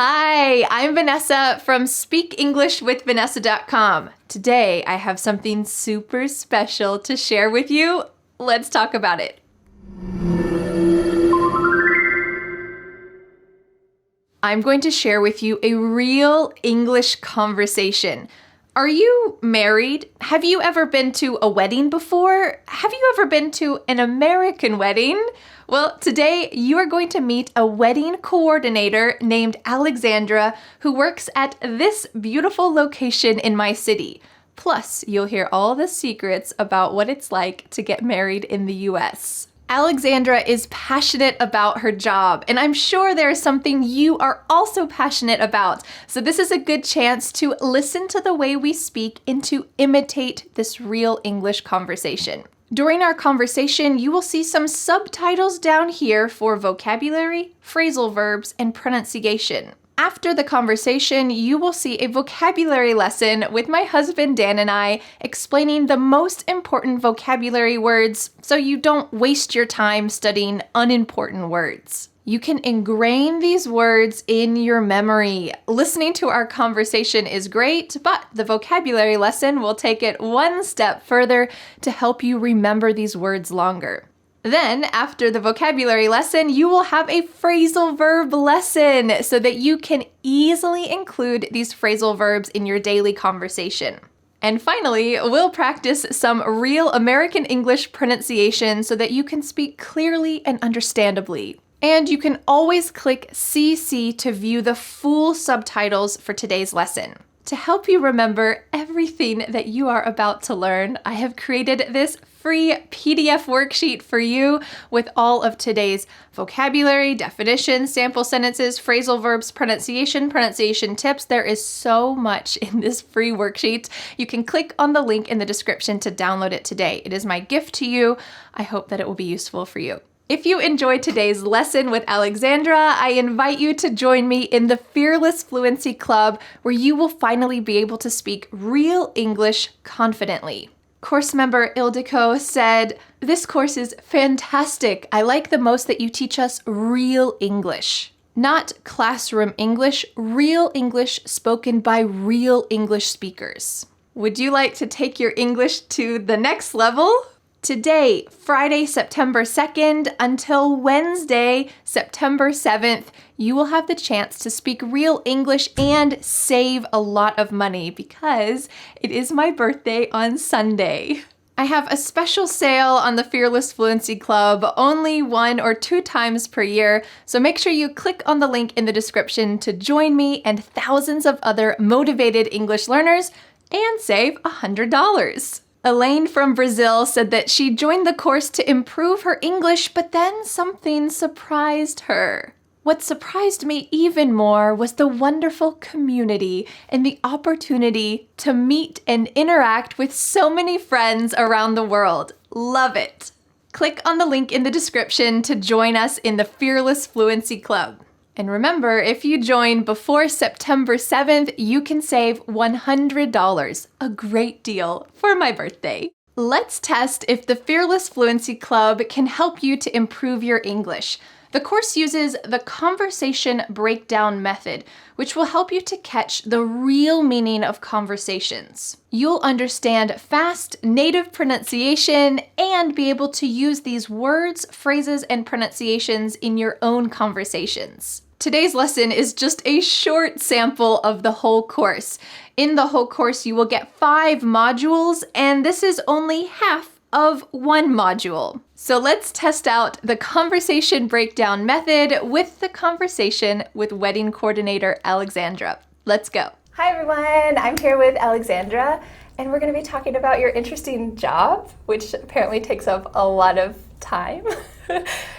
Hi, I'm Vanessa from SpeakEnglishWithVanessa.com. Today, I have something super special to share with you. Let's talk about it. I'm going to share with you a real English conversation. Are you married? Have you ever been to a wedding before? Have you ever been to an American wedding? Well, today you are going to meet a wedding coordinator named Alexandra who works at this beautiful location in my city. Plus, you'll hear all the secrets about what it's like to get married in the US. Alexandra is passionate about her job, and I'm sure there's something you are also passionate about. So this is a good chance to listen to the way we speak and to imitate this real English conversation. During our conversation, you will see some subtitles down here for vocabulary, phrasal verbs, and pronunciation. After the conversation, you will see a vocabulary lesson with my husband Dan and I explaining the most important vocabulary words so you don't waste your time studying unimportant words. You can ingrain these words in your memory. Listening to our conversation is great, but the vocabulary lesson will take it one step further to help you remember these words longer. Then, after the vocabulary lesson, you will have a phrasal verb lesson so that you can easily include these phrasal verbs in your daily conversation. And finally, we'll practice some real American English pronunciation so that you can speak clearly and understandably. And you can always click CC to view the full subtitles for today's lesson. To help you remember everything that you are about to learn, I have created this free PDF worksheet for you with all of today's vocabulary, definitions, sample sentences, phrasal verbs, pronunciation tips. There is so much in this free worksheet. You can click on the link in the description to download it today. It is my gift to you. I hope that it will be useful for you. If you enjoyed today's lesson with Alexandra, I invite you to join me in the Fearless Fluency Club, where you will finally be able to speak real English confidently. Course member Ildiko said, "This course is fantastic. I like the most that you teach us real English. Not classroom English, real English spoken by real English speakers." Would you like to take your English to the next level? Today, Friday, September 2nd, until Wednesday, September 7th, you will have the chance to speak real English and save a lot of money because it is my birthday on Sunday. I have a special sale on the Fearless Fluency Club, only 1 or 2 times per year, so make sure you click on the link in the description to join me and thousands of other motivated English learners and save $100. Elaine from Brazil said that she joined the course to improve her English, but then something surprised her. What surprised me even more was the wonderful community and the opportunity to meet and interact with so many friends around the world. Love it! Click on the link in the description to join us in the Fearless Fluency Club. And remember, if you join before September 7th, you can save $100, a great deal for my birthday. Let's test if the Fearless Fluency Club can help you to improve your English. The course uses the conversation breakdown method, which will help you to catch the real meaning of conversations. You'll understand fast native pronunciation and be able to use these words, phrases, and pronunciations in your own conversations. Today's lesson is just a short sample of the whole course. In the whole course, you will get 5 modules, and this is only half of 1 module. So let's test out the conversation breakdown method with the conversation with wedding coordinator Alexandra. Let's go. Hi everyone, I'm here with Alexandra, and we're going to be talking about your interesting job, which apparently takes up a lot of time.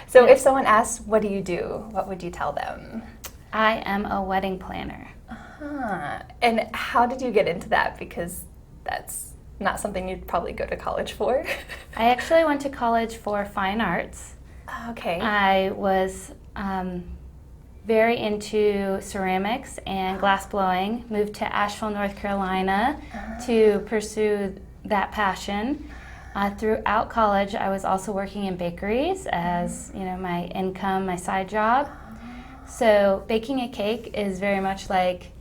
So if someone asks, what do you do? What would you tell them? I am a wedding planner. And how did you get into that? Because that's not something you'd probably go to college for. I actually went to college for fine arts. Okay. I was very into ceramics and glass blowing, moved to Asheville, North Carolina to pursue that passion. Throughout college, I was also working in bakeries as, my income, my side job. So baking a cake is very much like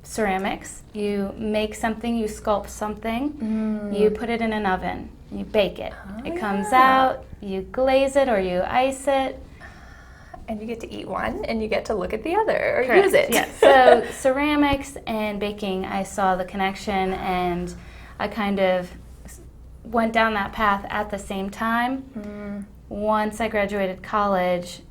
ceramics. You make something, you sculpt something, you put it in an oven, you bake it. It comes out, you glaze it or you ice it. And you get to eat one and you get to look at the other or Correct. use it. Yes. So ceramics and baking, I saw the connection, and I kind of went down that path at the same time. Once I graduated college,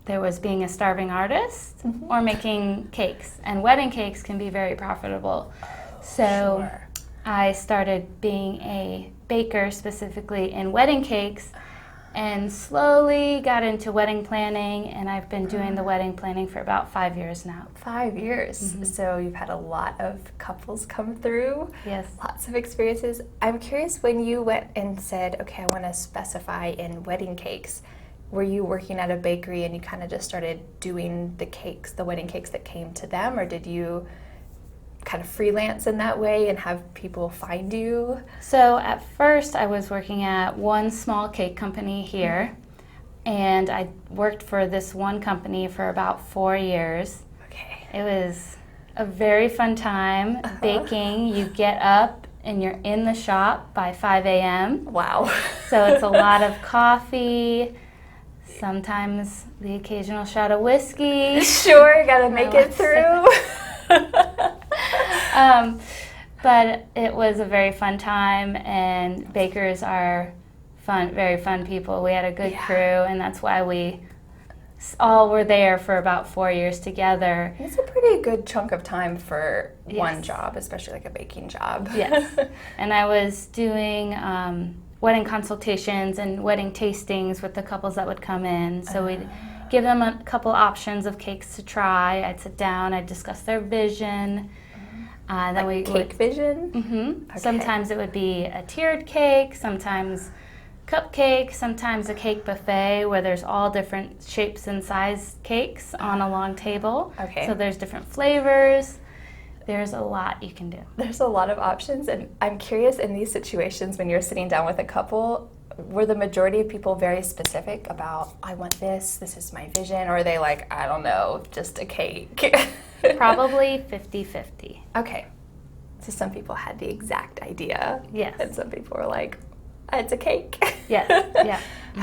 there was being a starving artist or making cakes, and wedding cakes can be very profitable. So I started being a baker specifically in wedding cakes, and slowly got into wedding planning, and I've been doing the wedding planning for about 5 years now. 5 years. So you've had a lot of couples come through. Yes. Lots of experiences. I'm curious, when you went and said, okay, I want to specify in wedding cakes, were you working at a bakery and you kind of just started doing the cakes, the wedding cakes that came to them, or did you kind of freelance in that way and have people find you? So at first I was working at one small cake company here, and I worked for this one company for about 4 years. Okay. It was a very fun time baking. You get up and you're in the shop by 5 a.m. Wow. So it's a lot of coffee, sometimes the occasional shot of whiskey. Sure, gotta make it through. But it was a very fun time, and bakers are fun, very fun people. We had a good crew, and that's why we all were there for about 4 years together. It's a pretty good chunk of time for one Yes. job, especially like a baking job. Yes. And I was doing wedding consultations and wedding tastings with the couples that would come in. So we'd give them a couple options of cakes to try. I'd sit down, I'd discuss their vision. Then we Cake vision? Mm-hmm. Sometimes it would be a tiered cake, sometimes cupcake, sometimes a cake buffet where there's all different shapes and size cakes on a long table. Okay. So there's different flavors. There's a lot you can do. There's a lot of options, and I'm curious, in these situations when you're sitting down with a couple, were the majority of people very specific about, I want this is my vision, or are they like, I don't know, just a cake? Probably 50-50. Okay. So some people had the exact idea. Yes. And some people were like, it's a cake. Yes, yeah.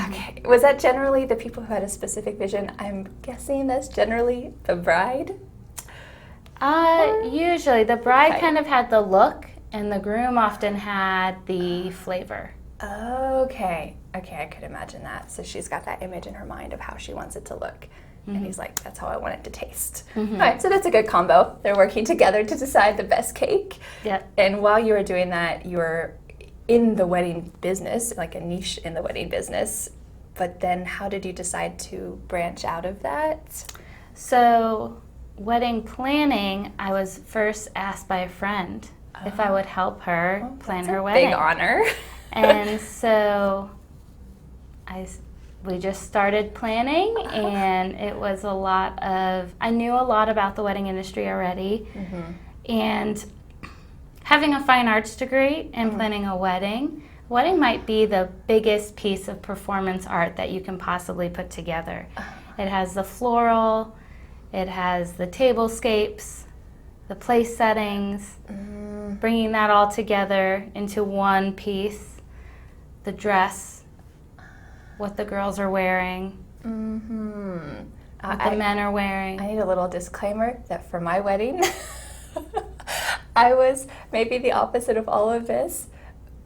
Okay. Was that generally the people who had a specific vision? I'm guessing that's generally the bride? Usually the bride Okay. kind of had the look, and the groom often had the flavor. Okay. Okay, I could imagine that. So she's got that image in her mind of how she wants it to look. And he's like, that's how I want it to taste. All right, so that's a good combo. They're working together to decide the best cake. Yep. And while you were doing that, you were in the wedding business, like a niche in the wedding business. But then how did you decide to branch out of that? So, wedding planning, I was first asked by a friend if I would help her plan her wedding. Big honor. And so we just started planning, and it was a lot of, I knew a lot about the wedding industry already, and having a fine arts degree and planning a wedding might be the biggest piece of performance art that you can possibly put together. It has the floral, it has the tablescapes, the place settings, bringing that all together into one piece, the dress, what the girls are wearing, what the men are wearing. I need a little disclaimer that for my wedding, I was maybe the opposite of all of this.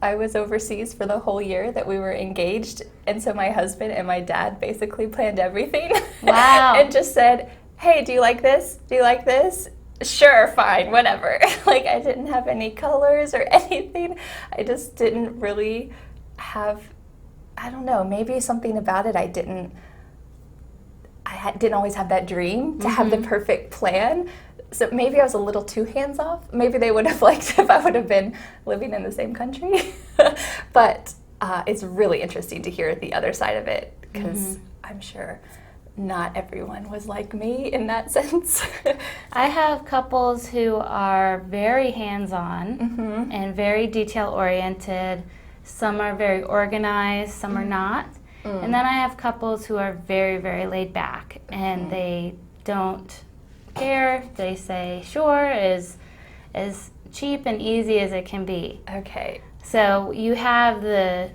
I was overseas for the whole year that we were engaged, and so my husband and my dad basically planned everything. Wow. And just said, hey, do you like this? Do you like this? Sure, fine, whatever. Like, I didn't have any colors or anything. I just didn't really have, I don't know, maybe something about it. I didn't always have that dream to have the perfect plan. So maybe I was a little too hands-off. Maybe they would have liked if I would have been living in the same country. But it's really interesting to hear the other side of it, because I'm sure not everyone was like me in that sense. I have couples who are very hands-on and very detail-oriented. Some are very organized, some are not. And then I have couples who are very, very laid back, and they don't care. They say sure is as cheap and easy as it can be. Okay. So you have the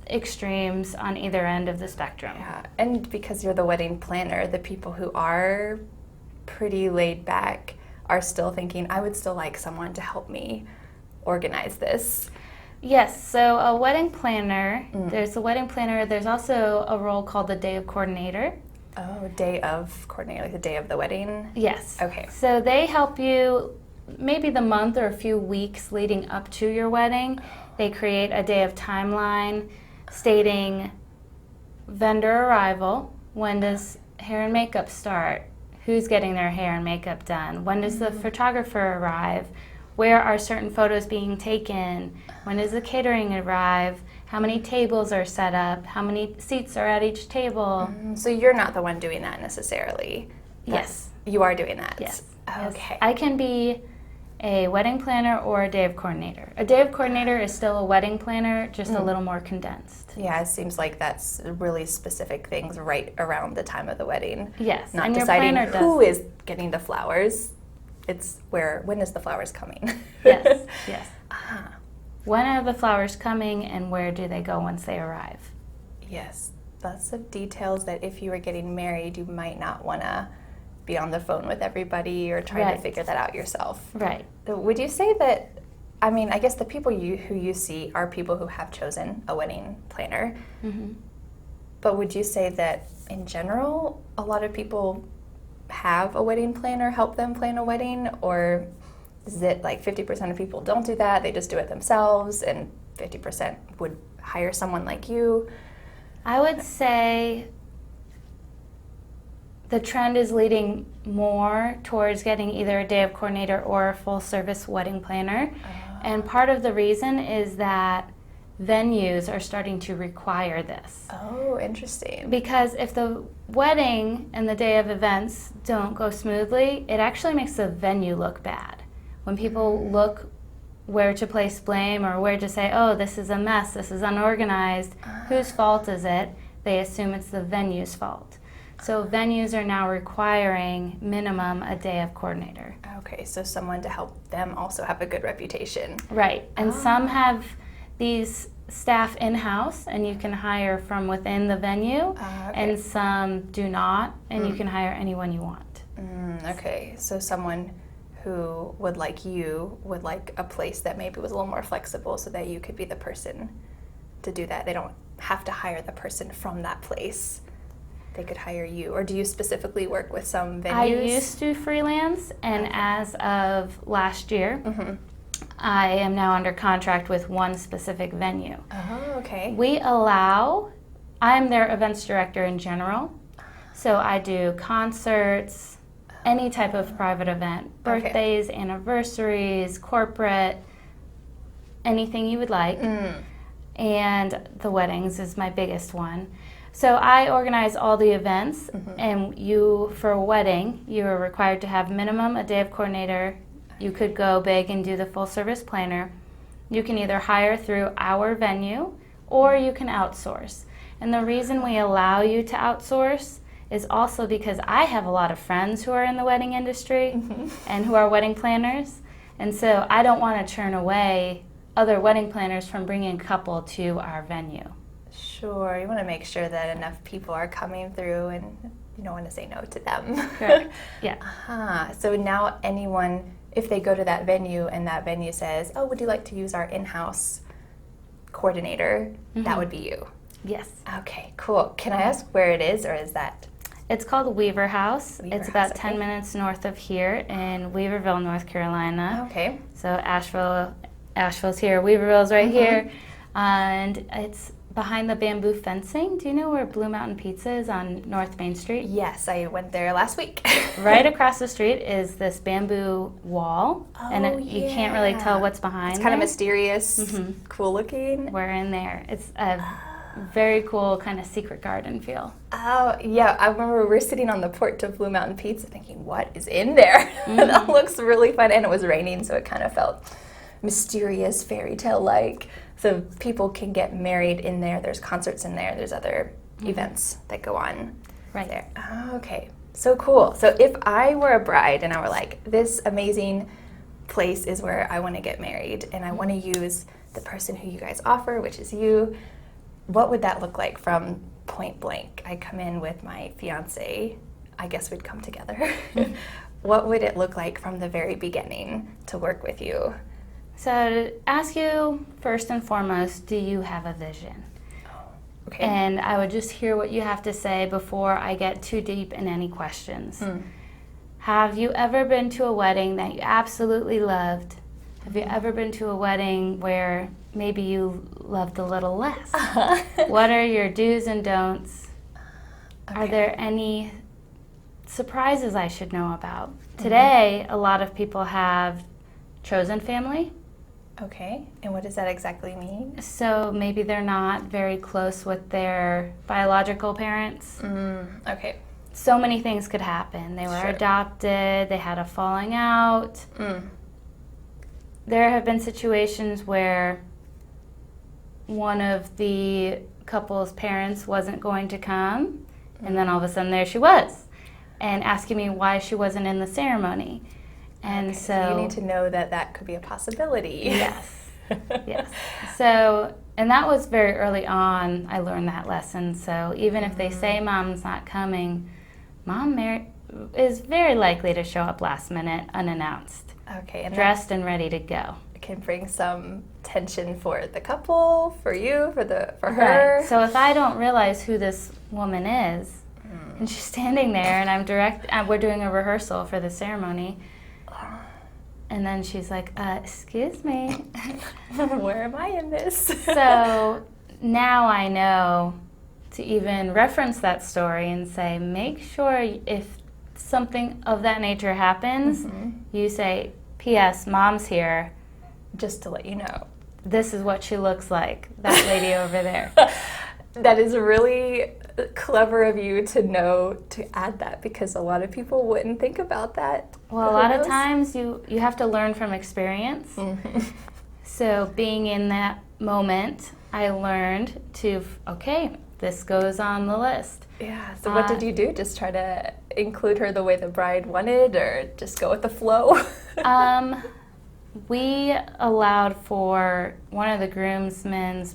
extremes on either end of the spectrum. Yeah, and because you're the wedding planner, the people who are pretty laid back are still thinking, I would still like someone to help me organize this. Yes, so a wedding planner, there's a wedding planner, there's also a role called the day of coordinator. Oh, day of coordinator, like the day of the wedding? Yes. Okay. So they help you maybe the month or a few weeks leading up to your wedding. They create a day of timeline stating vendor arrival, when does hair and makeup start, who's getting their hair and makeup done, when does the photographer arrive, where are certain photos being taken, when does the catering arrive, how many tables are set up, how many seats are at each table. So you're not the one doing that necessarily? Yes. You are doing that? Yes. Okay. I can be a wedding planner or a day of coordinator. A day of coordinator is still a wedding planner, just a little more condensed. Yeah, it seems like that's really specific things right around the time of the wedding. Yes, Not and your deciding planner who does. is getting the flowers. It's when is the flowers coming? Yes, yes. Ah, When are the flowers coming and where do they go once they arrive? yes. Lots of details that if you were getting married, you might not want to be on the phone with everybody or trying to Right. figure that out yourself. Right. So would you say that, I mean, I guess the people who you see are people who have chosen a wedding planner, but would you say that in general, a lot of people have a wedding planner help them plan a wedding, or is it like 50% of people don't do that, they just do it themselves, and 50% would hire someone like you? I would say the trend is leading more towards getting either a day of coordinator or a full service wedding planner. And part of the reason is that venues are starting to require this. Oh, interesting. Because if the wedding and the day of events don't go smoothly, it actually makes the venue look bad. When people look where to place blame or where to say, oh, this is a mess, this is unorganized, whose fault is it? They assume it's the venue's fault. So venues are now requiring minimum a day of coordinator. Okay, so someone to help them also have a good reputation. Right, and some have these staff in-house and you can hire from within the venue, Okay. and some do not, and you can hire anyone you want. Okay, so someone who would like a place that maybe was a little more flexible so that you could be the person to do that. They don't have to hire the person from that place. They could hire you. Or do you specifically work with some venues? I used to freelance, and as of last year, I am now under contract with one specific venue. Oh, okay. I'm their events director in general, so I do concerts, any type of private event, birthdays, anniversaries, corporate, anything you would like. And the weddings is my biggest one. So I organize all the events, and for a wedding, you are required to have minimum a day of coordinator. You could go big and do the full service planner. You can either hire through our venue or you can outsource. And the reason we allow you to outsource is also because I have a lot of friends who are in the wedding industry and who are wedding planners. And so I don't want to turn away other wedding planners from bringing a couple to our venue. Sure, you want to make sure that enough people are coming through and you don't want to say no to them. Correct. Yeah. So now anyone, if they go to that venue and that venue says, oh, would you like to use our in-house coordinator, that would be you. Yes. Okay, cool. Can I ask where it is, or is that? It's called Weaver House. Weaver It's about House, 10 okay. minutes north of here in Weaverville, North Carolina. Okay. So Asheville's here, Weaverville's right here. And it's behind the bamboo fencing. Do you know where Blue Mountain Pizza is on North Main Street? Yes, I went there last week. Right across the street is this bamboo wall, and you can't really tell what's behind. It's kind of there. mysterious, cool looking. We're in there. It's a very cool kind of secret garden feel. Oh, yeah. I remember we were sitting on the porch of Blue Mountain Pizza thinking, what is in there? That looks really fun. And it was raining, so it kind of felt mysterious, fairy tale-like. So people can get married in there. There's concerts in there. There's other events that go on Right. there. Oh, okay. So cool. So if I were a bride and I were like, this amazing place is where I want to get married and I want to use the person who you guys offer, which is you, what would that look like from point blank? I come in with my fiance, I guess we'd come together. What would it look like from the very beginning to work with you? So to ask you first and foremost, do you have a vision? Okay. And I would just hear what you have to say before I get too deep in any questions. Have you ever been to a wedding that you absolutely loved? Have you ever been to a wedding where maybe you loved a little less? What are your do's and don'ts? Are there any surprises I should know about? Today, a lot of people have chosen family. Okay. And what does that exactly mean? So maybe they're not very close with their biological parents. Okay. So many things could happen. They were Sure. adopted, they had a falling out. There have been situations where one of the couple's parents wasn't going to come, and then all of a sudden there she was, and asking me why she wasn't in the ceremony. And so you need to know that that could be a possibility. Yes. Yes. So, and that was very early on, I learned that lesson. So even if they say mom's not coming, mom is very likely to show up last minute unannounced, Okay. And dressed and ready to go. that can bring some tension for the couple, for you, for her. Right. So if I don't realize who this woman is, and she's standing there and we're doing a rehearsal for the ceremony, and then she's like, excuse me. Where am I in this? So now I know to even reference that story and say, make sure if something of that nature happens, you say, P.S. Mom's here. Just to let you know. This is what she looks like, that lady over there. That is really clever of you to know to add that, because a lot of people wouldn't think about that. Well, a lot of times you have to learn from experience. So being in that moment, I learned to, okay, this goes on the list. Yeah, so what did you do? Just try to include her the way the bride wanted, or just go with the flow? We allowed for one of the groomsmen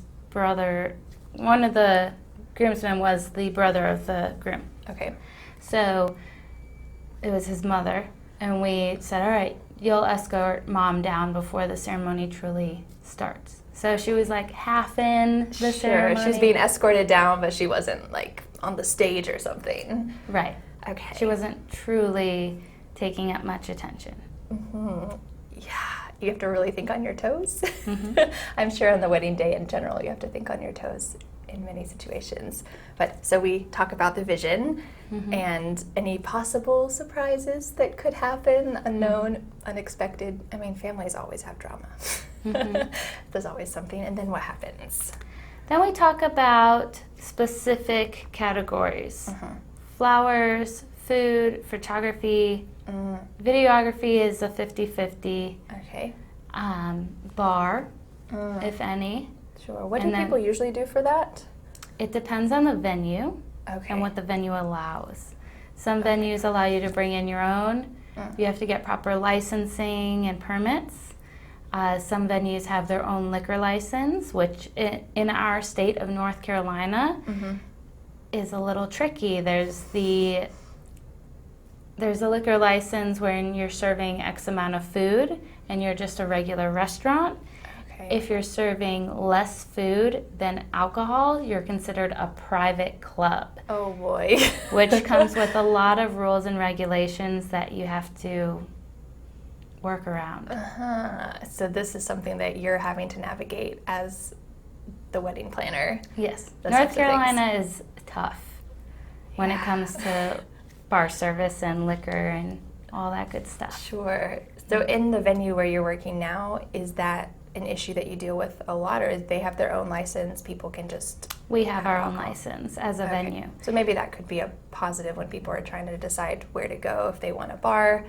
was the brother of the groom. Okay. So it was his mother, and we said, all right, you'll escort mom down before the ceremony truly starts. So she was like half in the ceremony. She was being escorted down, but she wasn't like on the stage or something. Right. Okay. She wasn't truly taking up much attention. Yeah, you have to really think on your toes. I'm sure on the wedding day in general, you have to think on your toes in many situations. But so we talk about the vision and any possible surprises that could happen, unknown, unexpected. I mean, families always have drama. There's always something. And then what happens? Then we talk about specific categories. Flowers, food, photography, videography is a 50-50. Okay. Bar, if any. Sure. What And do then- people usually do for that? It depends on the venue Okay. and what the venue allows. Some venues allow you to bring in your own. You have to get proper licensing and permits. Some venues have their own liquor license, which in our state of North Carolina is a little tricky. There's a liquor license when you're serving X amount of food and you're just a regular restaurant. Okay. If you're serving less food than alcohol, you're considered a private club, Oh boy. which comes with a lot of rules and regulations that you have to work around. So this is something that you're having to navigate as the wedding planner. Yes, Those North types of things. Carolina is tough when it comes to bar service and liquor and all that good stuff. Sure. So in the venue where you're working now, is that an issue that you deal with a lot, or they have their own license, people can just... We have our own license as a Okay. venue. So maybe that could be a positive when people are trying to decide where to go. If they want a bar,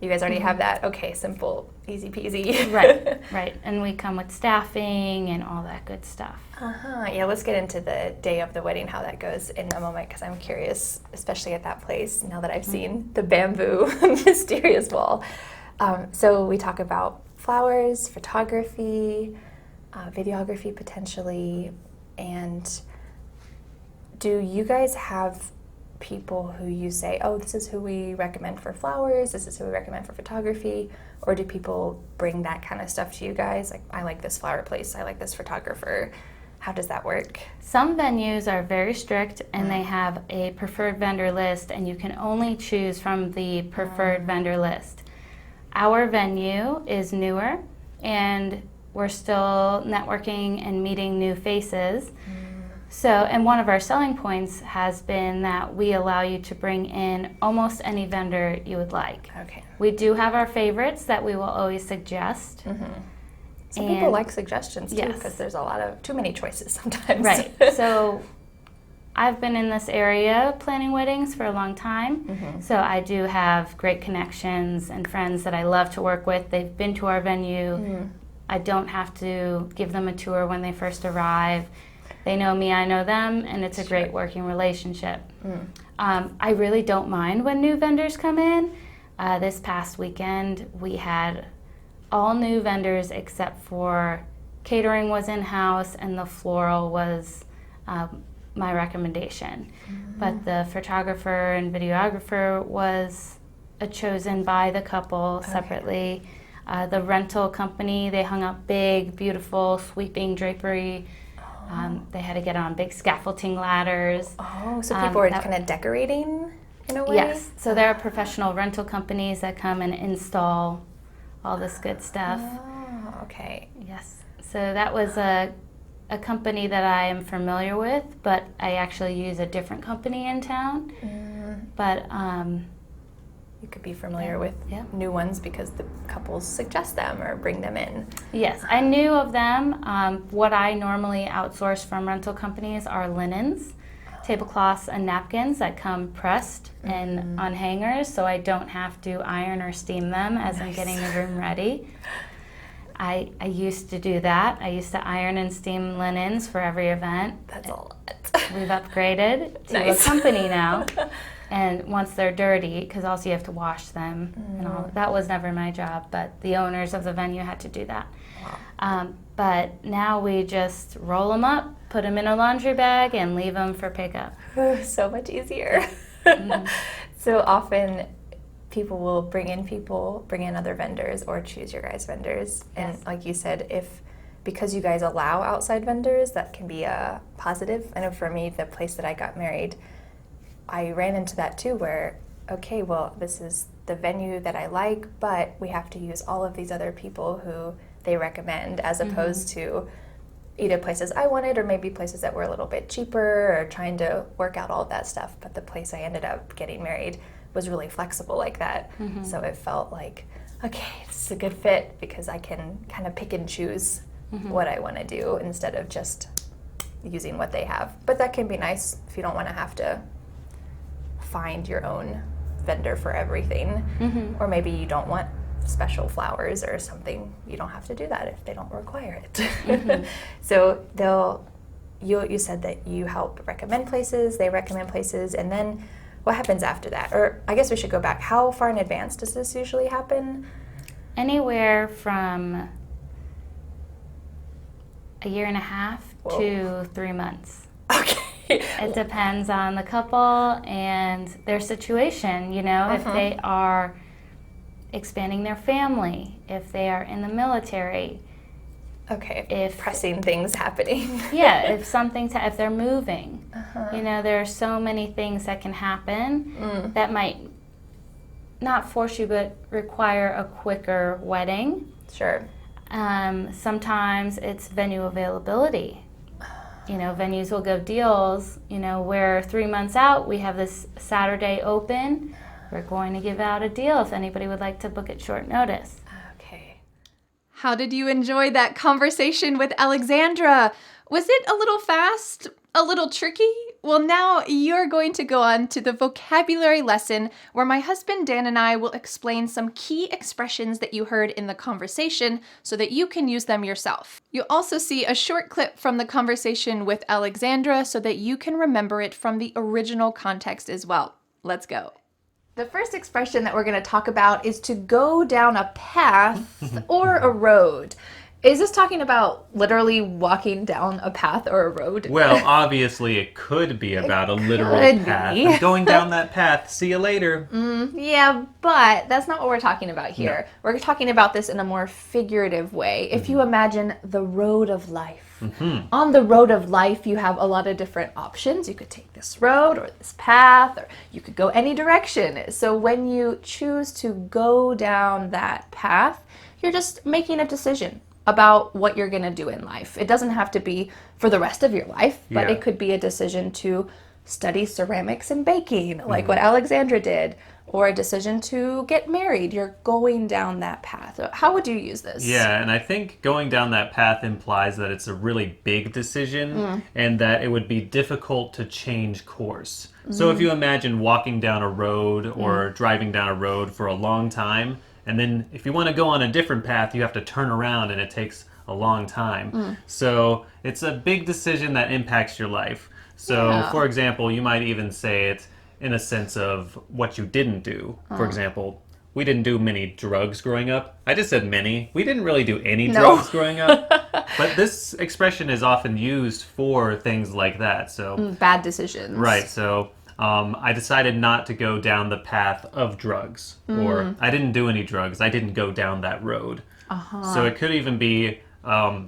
You guys already have that. Okay, simple, easy peasy. Right, right. And we come with staffing and all that good stuff. Yeah, let's get into the day of the wedding, how that goes in a moment, because I'm curious, especially at that place, now that I've seen the bamboo mysterious wall. So we talk about flowers, photography, videography potentially, and do you guys have people who you say, oh, this is who we recommend for flowers, this is who we recommend for photography, or do people bring that kind of stuff to you guys? Like, I like this flower place, I like this photographer. How does that work? Some venues are very strict and they have a preferred vendor list, and you can only choose from the preferred vendor list. Our venue is newer and we're still networking and meeting new faces. So, and one of our selling points has been that we allow you to bring in almost any vendor you would like. Okay. We do have our favorites that we will always suggest. Some people like suggestions too, Yes. because there's a lot of too many choices sometimes. Right. So I've been in this area planning weddings for a long time. So I do have great connections and friends that I love to work with. They've been to our venue. I don't have to give them a tour when they first arrive. They know me, I know them, and it's a great working relationship. I really don't mind when new vendors come in. This past weekend, we had all new vendors except for catering was in-house and the floral was my recommendation. But the photographer and videographer was chosen by the couple separately. The rental company, they hung up big, beautiful, sweeping drapery. They had to get on big scaffolding ladders. Oh, so people are kind of decorating in a way? Yes. So there are professional rental companies that come and install all this good stuff. Oh, okay. Yes. So that was a company that I am familiar with, but I actually use a different company in town. But You could be familiar with Yeah. new ones because the couples suggest them or bring them in. yes, I knew of them. What I normally outsource from rental companies are linens, tablecloths, and napkins that come pressed and on hangers, so I don't have to iron or steam them as I'm getting the room ready. I used to do that. I used to iron and steam linens for every event. That's a lot. We've upgraded to Nice. a company now. And once they're dirty, because also you have to wash them and all that was never my job, but the owners of the venue had to do that. But now we just roll them up, put them in a laundry bag, and leave them for pickup. So much easier. So often people will bring in other vendors or choose your guys' vendors. And Yes. like you said, because you guys allow outside vendors, that can be a positive. I know for me, the place that I got married, I ran into that too, where, okay, well, this is the venue that I like, but we have to use all of these other people who they recommend, as opposed to either places I wanted or maybe places that were a little bit cheaper, or trying to work out all of that stuff. But the place I ended up getting married was really flexible like that. So it felt like, okay, this is a good fit because I can kind of pick and choose what I want to do instead of just using what they have. But that can be nice if you don't want to have to find your own vendor for everything. Or maybe you don't want special flowers or something. You don't have to do that if they don't require it. So you said that you help recommend places, they recommend places, and then what happens after that? Or I guess we should go back. How far in advance does this usually happen? Anywhere from a year and a half to 3 months. Okay. It depends on the couple and their situation, if they are expanding their family, if they are in the military. Okay. If pressing things happening. Yeah, if they're moving. There are so many things that can happen that might not force you but require a quicker wedding. Sure. Sometimes it's venue availability. Venues will give deals, where 3 months out we have this Saturday open. We're going to give out a deal if anybody would like to book at short notice. Okay. How did you enjoy that conversation with Alexandra? Was it a little fast, a little tricky, Well, now you're going to go on to the vocabulary lesson where my husband Dan and I will explain some key expressions that you heard in the conversation so that you can use them yourself. You'll also see a short clip from the conversation with Alexandra so that you can remember it from the original context as well. Let's go. The first expression that we're going to talk about is to go down a path or a road. Is this talking about literally walking down a path or a road? Well, obviously it could be about a literal could path. be. And going down that path, see you later. Yeah, but that's not what we're talking about here. No. We're talking about this in a more figurative way. If you imagine the road of life. On the road of life, you have a lot of different options. You could take this road or this path, or you could go any direction. So when you choose to go down that path, you're just making a decision about what you're going to do in life. It doesn't have to be for the rest of your life, but it could be a decision to study ceramics and baking, like what Alexandra did, or a decision to get married. You're going down that path. How would you use this? Yeah, and I think going down that path implies that it's a really big decision and that it would be difficult to change course. So if you imagine walking down a road or driving down a road for a long time, and then if you want to go on a different path, you have to turn around and it takes a long time. So it's a big decision that impacts your life. So for example, you might even say it in a sense of what you didn't do. For example, we didn't do many drugs growing up. I just said many. We didn't really do any drugs growing up. But this expression is often used for things like that. So bad decisions. Right. So I decided not to go down the path of drugs, or I didn't do any drugs. I didn't go down that road. So it could even be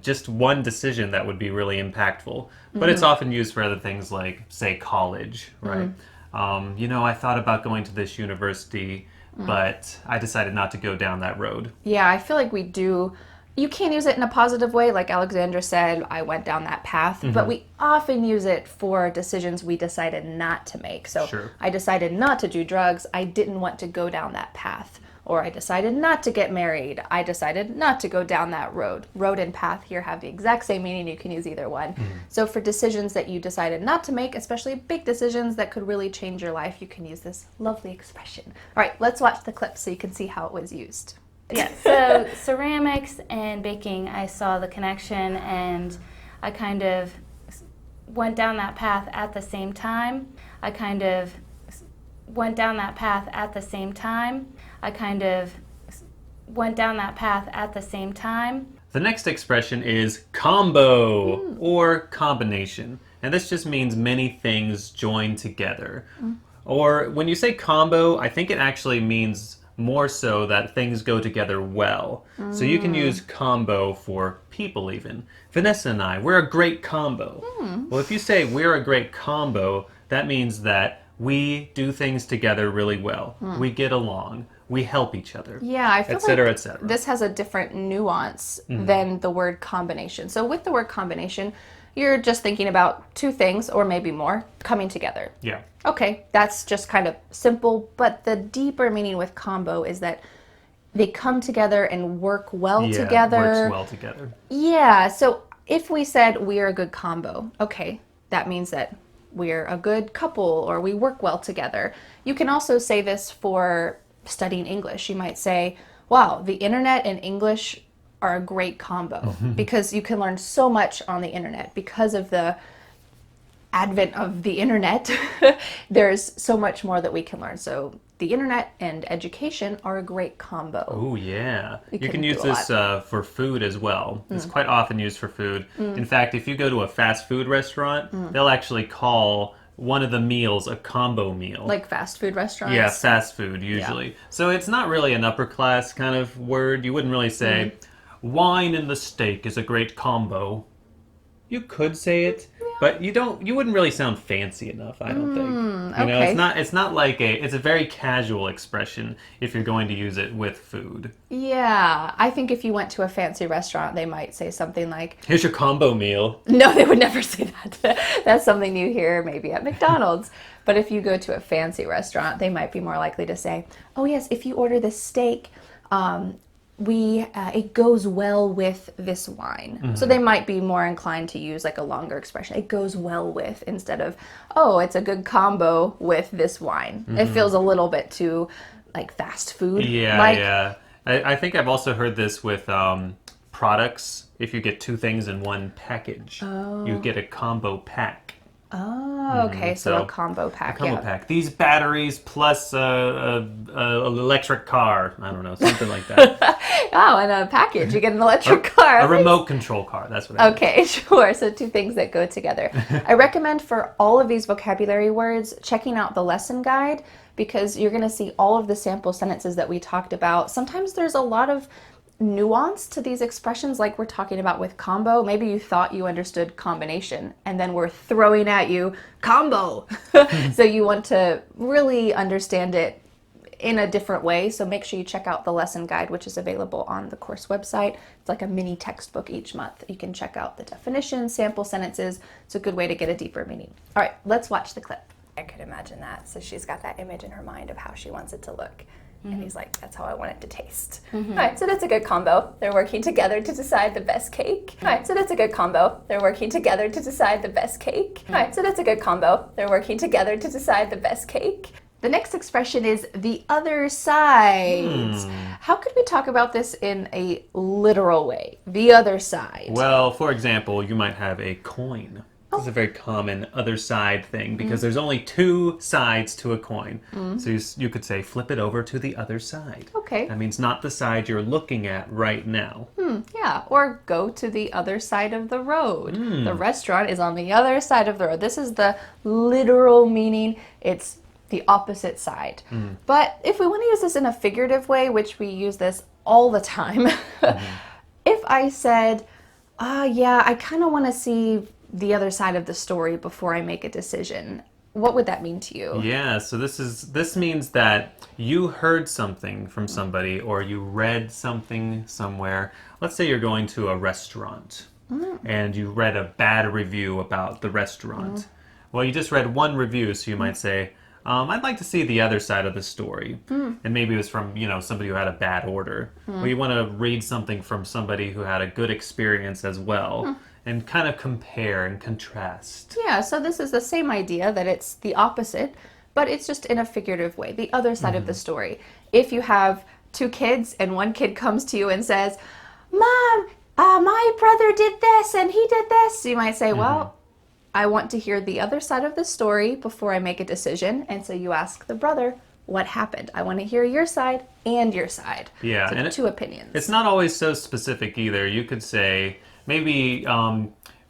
just one decision that would be really impactful. But it's often used for other things like, say, college, right? I thought about going to this university, but I decided not to go down that road. Yeah, I feel like we do. You can use it in a positive way, like Alexandra said, I went down that path, but we often use it for decisions we decided not to make. So I decided not to do drugs, I didn't want to go down that path. Or I decided not to get married, I decided not to go down that road. Road and path here have the exact same meaning, you can use either one. So for decisions that you decided not to make, especially big decisions that could really change your life, you can use this lovely expression. All right, let's watch the clip so you can see how it was used. Yeah, so ceramics and baking, I saw the connection and I kind of went down that path at the same time. The next expression is combo or combination. And this just means many things joined together. Or when you say combo, I think it actually means more so that things go together well. So you can use combo for people even. Vanessa and I, we're a great combo. Well, if you say we're a great combo, that means that we do things together really well. We get along. We help each other. Yeah, I feel like this has a different nuance than the word combination. So with the word combination, you're just thinking about two things, or maybe more, coming together. Yeah. Okay, that's just kind of simple, but the deeper meaning with combo is that they come together and work well together. Works well together. Yeah, so if we said we're a good combo, okay, that means that we're a good couple or we work well together. You can also say this for studying English. You might say, wow, the internet and English are a great combo because you can learn so much on the internet because of the advent of the internet. There's so much more that we can learn. So the internet and education are a great combo. Oh yeah, you can use this for food as well. It's quite often used for food. In fact, if you go to a fast food restaurant, they'll actually call one of the meals a combo meal. Like fast food restaurants? Yeah, fast food usually. Yeah. So it's not really an upper class kind of word. You wouldn't really say, wine and the steak is a great combo. You could say it, but you wouldn't really sound fancy enough, I don't think. You know, it's not like it's a very casual expression if you're going to use it with food. Yeah, I think if you went to a fancy restaurant, they might say something like, here's your combo meal. No, they would never say that. That's something you hear maybe at McDonald's. But if you go to a fancy restaurant, they might be more likely to say, oh yes, if you order this steak, it goes well with this wine. So they might be more inclined to use like a longer expression. It goes well with, instead of, oh, it's a good combo with this wine. It feels a little bit too like fast food. Yeah, yeah. I think I've also heard this with products. If you get two things in one package, you get a combo pack. Oh, okay. So a combo pack. Combo pack. These batteries plus an electric car. I don't know, something like that. Oh, and a package. You get an electric car. A remote control car. That's what I meant. Okay, sure. So two things that go together. I recommend for all of these vocabulary words checking out the lesson guide, because you're going to see all of the sample sentences that we talked about. Sometimes there's a lot of nuance to these expressions, like we're talking about with combo. Maybe you thought you understood combination, and then we're throwing at you combo. So you want to really understand it in a different way. So make sure you check out the lesson guide, which is available on the course website. It's like a mini textbook each month. You can check out the definitions, sample sentences. It's a good way to get a deeper meaning. All right, let's watch the clip. I could imagine that. So she's got that image in her mind of how she wants it to look. And he's like, that's how I want it to taste. All right, so that's a good combo. They're working together to decide the best cake. All right, so that's a good combo. They're working together to decide the best cake. All right, so that's a good combo. They're working together to decide the best cake. The next expression is the other side. How could we talk about this in a literal way? The other side. Well, for example, you might have a coin. This is a very common other side thing, because there's only two sides to a coin. So you could say, flip it over to the other side. Okay. That means not the side you're looking at right now. Yeah, or go to the other side of the road. The restaurant is on the other side of the road. This is the literal meaning. It's the opposite side. But if we want to use this in a figurative way, which we use this all the time, if I said, yeah, I kind of want to see the other side of the story before I make a decision, what would that mean to you? Yeah, so this means that you heard something from somebody, or you read something somewhere. Let's say you're going to a restaurant and you read a bad review about the restaurant. Well, you just read one review, so you might say, I'd like to see the other side of the story. And maybe it was from, somebody who had a bad order. Well, you want to read something from somebody who had a good experience as well. And kind of compare and contrast. Yeah, so this is the same idea, that it's the opposite, but it's just in a figurative way, the other side of the story. If you have two kids and one kid comes to you and says, Mom, my brother did this and he did this, you might say, well, I want to hear the other side of the story before I make a decision. And so you ask the brother, what happened? I want to hear your side and your side. Yeah, so and two opinions. It's not always so specific either. You could say, maybe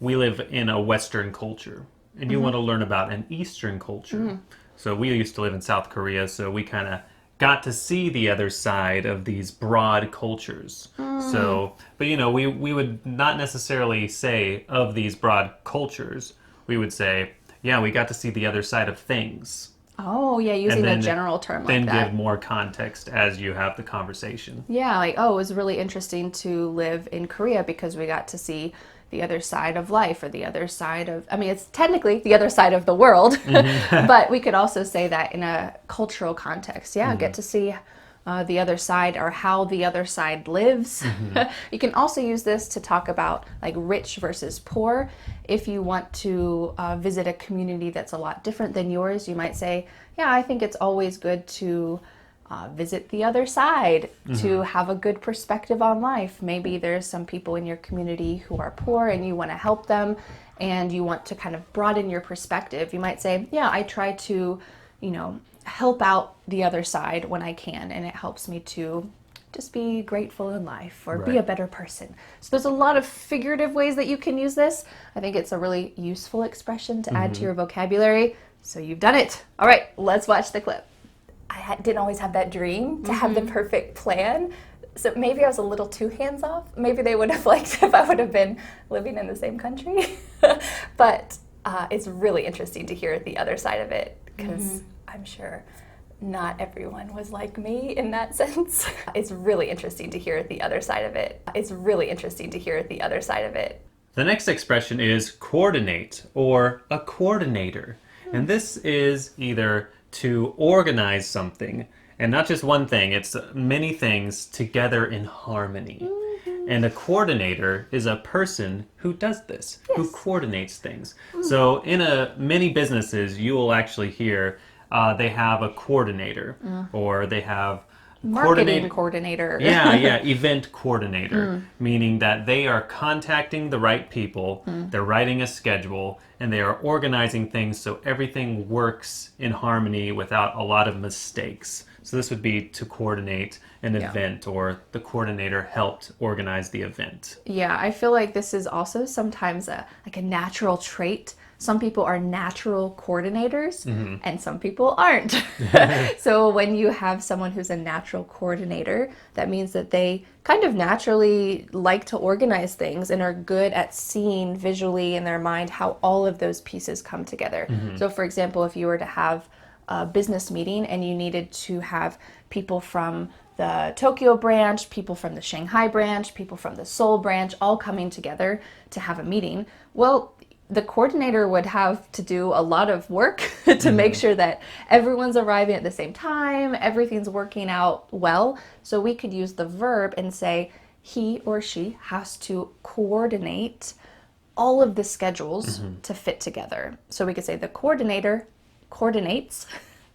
we live in a Western culture, and you want to learn about an Eastern culture. So we used to live in South Korea, so we kind of got to see the other side of these broad cultures. So, but we would not necessarily say of these broad cultures. We would say, yeah, we got to see the other side of things. Oh, yeah, using a general term like that. Then give more context as you have the conversation. Yeah, like, oh, it was really interesting to live in Korea because we got to see the other side of life, or the other side of, it's technically the other side of the world, but we could also say that in a cultural context. Yeah, get to see the other side, or how the other side lives. You can also use this to talk about like rich versus poor. If you want to visit a community that's a lot different than yours, you might say, yeah, I think it's always good to visit the other side, to have a good perspective on life. Maybe there's some people in your community who are poor and you want to help them, and you want to kind of broaden your perspective. You might say, yeah, I try to, help out the other side when I can, and it helps me to just be grateful in life, or be a better person. So there's a lot of figurative ways that you can use this. I think it's a really useful expression to add to your vocabulary. So you've done it. All right, let's watch the clip. I didn't always have that dream to have the perfect plan. So maybe I was a little too hands-off. Maybe they would have liked if I would have been living in the same country. But it's really interesting to hear the other side of it, because I'm sure not everyone was like me in that sense. It's really interesting to hear the other side of it. It's really interesting to hear the other side of it. The next expression is coordinate, or a coordinator. And this is either to organize something And not just one thing, it's many things together in harmony. And a coordinator is a person who does this, who coordinates things. So in many businesses, you will actually hear they have a coordinator or they have Marketing coordinator. yeah, event coordinator, meaning that they are contacting the right people, they're writing a schedule, and they are organizing things so everything works in harmony without a lot of mistakes. So this would be to coordinate an event, or the coordinator helped organize the event. Yeah, I feel like this is also sometimes a natural trait. Some people are natural coordinators and some people aren't. So when you have someone who's a natural coordinator, that means that they kind of naturally like to organize things and are good at seeing visually in their mind how all of those pieces come together. So for example, if you were to have a business meeting and you needed to have people from the Tokyo branch, people from the Shanghai branch, people from the Seoul branch all coming together to have a meeting, well, the coordinator would have to do a lot of work to make sure that everyone's arriving at the same time, everything's working out well. So we could use the verb and say he or she has to coordinate all of the schedules to fit together. So we could say the coordinator coordinates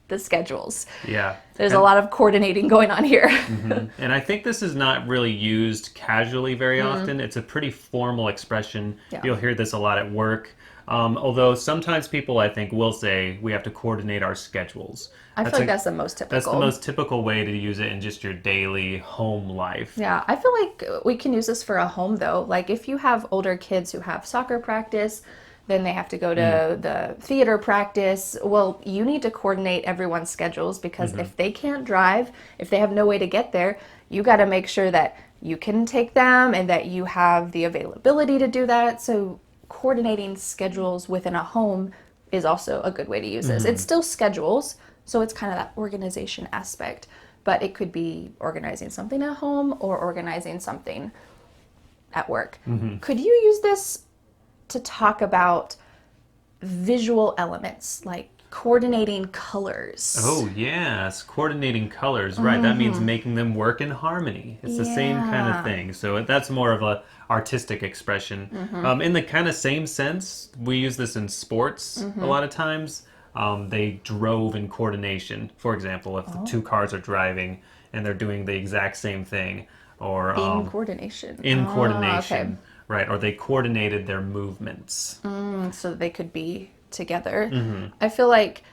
the schedules. Yeah. There's a lot of coordinating going on here. And I think this is not really used casually very often. It's a pretty formal expression. Yeah. You'll hear this a lot at work. Although sometimes people, I think, will say we have to coordinate our schedules. I feel like that's the most typical. That's the most typical way to use it in just your daily home life. Yeah, I feel like we can use this for a home though. Like if you have older kids who have soccer practice, then they have to go to the theater practice. Well, you need to coordinate everyone's schedules because if they can't drive, if they have no way to get there, you got to make sure that you can take them and that you have the availability to do that. So coordinating schedules within a home is also a good way to use this. It's still schedules, so it's kind of that organization aspect, but it could be organizing something at home or organizing something at work. Could you use this to talk about visual elements, like coordinating colors? Oh, yes. Coordinating colors. Right. That means making them work in harmony. It's the same kind of thing. So that's more of a artistic expression. In the kind of same sense, we use this in sports a lot of times. They drove in coordination. For example, if the two cars are driving and they're doing the exact same thing, or In coordination. in Ah, coordination. okay. Right, or they coordinated their movements. So they could be together. I feel like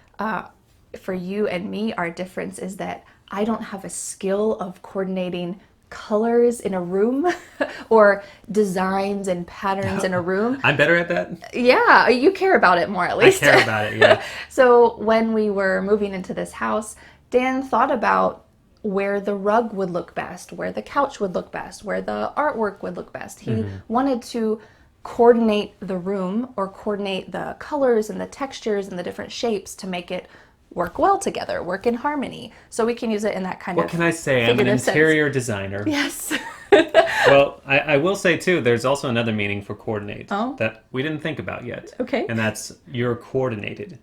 for you and me, our difference is that I don't have a skill of coordinating colors in a room or designs and patterns in a room. I'm better at that. Yeah, you care about it more at I least. care about it, yeah. So when we were moving into this house, Dan thought about where the rug would look best, where the couch would look best, where the artwork would look best. He wanted to coordinate the room or coordinate the colors and the textures and the different shapes to make it work well together, work in harmony. So we can use it in that kind What of can I say? I'm an figurative sense. interior designer. Yes. Well, I will say too, there's also another meaning for coordinate that we didn't think about yet. Okay. And that's you're coordinated.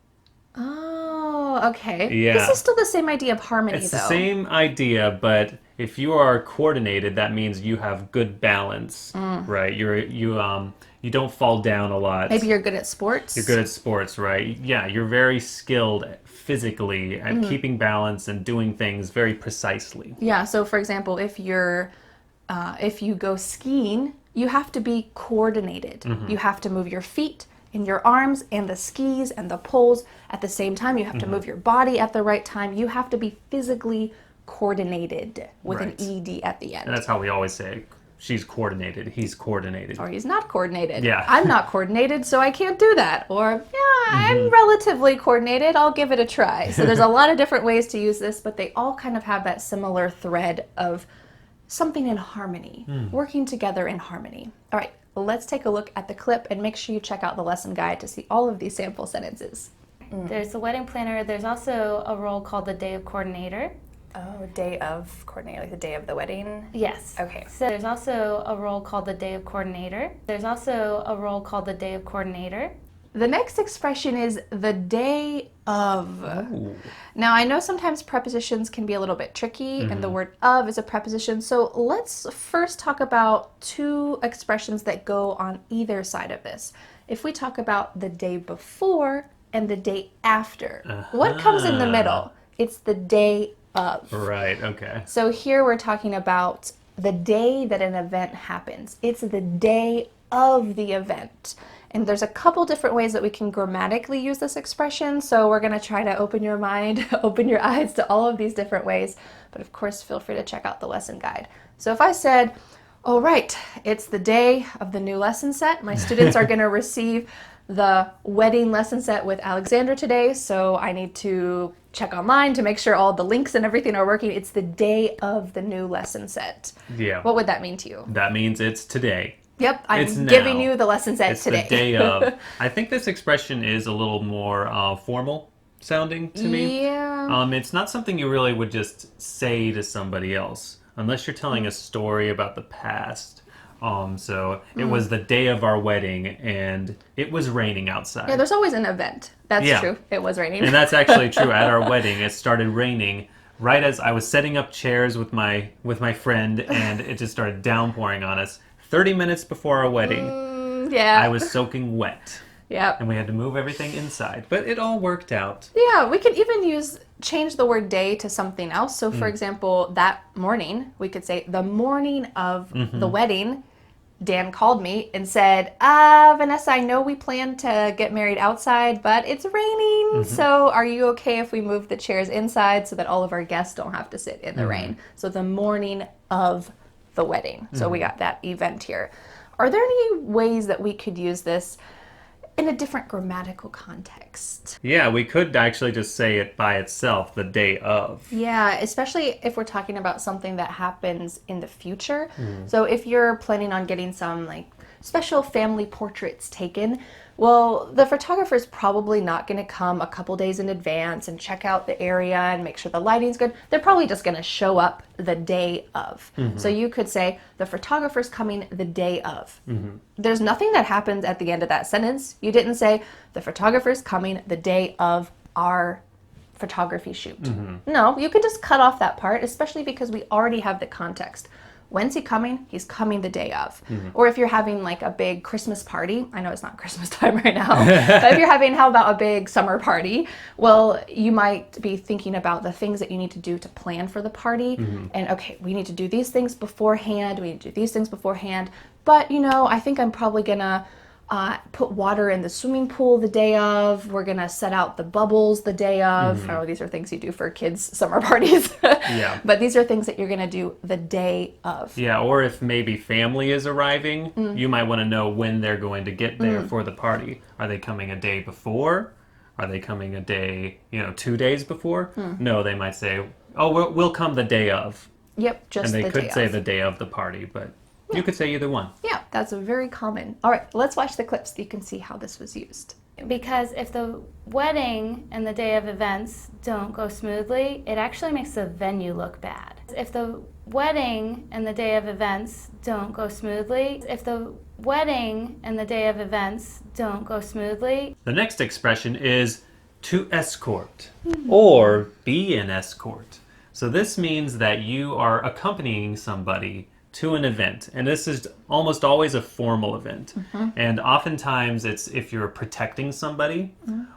Oh, okay. Yeah. This is still the same idea of harmony, It's though. the same idea, but if you are coordinated, that means you have good balance, right? You don't fall down a lot. Maybe you're good at sports. You're good at sports, right? Yeah, you're very skilled physically at keeping balance and doing things very precisely. Yeah, so for example, if you go skiing, you have to be coordinated. You have to move your feet and your arms and the skis and the poles at the same time. You have to move your body at the right time. You have to be physically coordinated with Right. an ED at the end. And that's how we always say, she's coordinated, he's coordinated. Or he's not coordinated. Yeah. I'm not coordinated, so I can't do that. Or, yeah, I'm relatively coordinated, I'll give it a try. So there's a lot of different ways to use this, but they all kind of have that similar thread of something in harmony, working together in harmony. All right, let's take a look at the clip and make sure you check out the lesson guide to see all of these sample sentences. There's the wedding planner. There's also a role called the day of coordinator. Oh, day of coordinator, like the day of the wedding. Yes. Okay. So there's also a role called the day of coordinator. There's also a role called the day of coordinator. The next expression is the day of. Ooh. Now, I know sometimes prepositions can be a little bit tricky, and the word of is a preposition. So let's first talk about two expressions that go on either side of this. If we talk about the day before and the day after, what comes in the middle? It's the day of. Right, okay. So here we're talking about the day that an event happens. It's the day of the event. And there's a couple different ways that we can grammatically use this expression. So we're going to try to open your mind, open your eyes to all of these different ways. But of course, feel free to check out the lesson guide. So if I said, all right, it's the day of the new lesson set. My students are going to receive the wedding lesson set with Alexandra today. So I need to check online to make sure all the links and everything are working. It's the day of the new lesson set. Yeah. What would that mean to you? That means it's today. Yep, It's I'm giving now. you the lesson set It's today. the day of. I think this expression is a little more formal sounding to me. Yeah. It's not something you really would just say to somebody else unless you're telling a story about the past. So it was the day of our wedding and it was raining outside. Yeah, there's always an event. That's Yeah. true. It was raining. And that's actually true. At our wedding, it started raining right as I was setting up chairs with my friend, and it just started downpouring on us. 30 minutes before our wedding, Yeah. I was soaking wet, Yeah. and we had to move everything inside. But it all worked out. Yeah, we could even change the word day to something else. So for example, that morning, we could say the morning of the wedding, Dan called me and said, Vanessa, I know we plan to get married outside, but it's raining. So are you okay if we move the chairs inside so that all of our guests don't have to sit in the rain? So the morning of the wedding. So we got that event here. Are there any ways that we could use this in a different grammatical context? Yeah, we could actually just say it by itself, the day of. Yeah, especially if we're talking about something that happens in the future. So if you're planning on getting some like special family portraits taken, well, the photographer's probably not going to come a couple days in advance and check out the area and make sure the lighting's good. They're probably just going to show up the day of. So you could say, the photographer's coming the day of. There's nothing that happens at the end of that sentence. You didn't say, the photographer's coming the day of our photography shoot. No, you could just cut off that part, especially because we already have the context. When's he coming? He's coming the day of. Or if you're having like a big Christmas party, I know it's not Christmas time right now, but if you're having, how about a big summer party? Well, you might be thinking about the things that you need to do to plan for the party. And okay, we need to do these things beforehand. We need to do these things beforehand. But you know, I think I'm probably gonna put water in the swimming pool the day of. We're gonna set out the bubbles the day of. Oh, these are things you do for kids' summer parties. Yeah. But these are things that you're gonna do the day of. Yeah, or if maybe family is arriving, you might want to know when they're going to get there for the party. Are they coming a day before? Are they coming a day, 2 days before? No, they might say, oh, we'll come the day of. Yep, just And they the could day say of. the day of the party, but you could say either one. Yeah, that's a very common. All right, let's watch the clips so you can see how this was used. Because if the wedding and the day of events don't go smoothly, it actually makes the venue look bad. If the wedding and the day of events don't go smoothly, The next expression is to escort or be an escort. So this means that you are accompanying somebody to an event, and this is almost always a formal event. And oftentimes it's if you're protecting somebody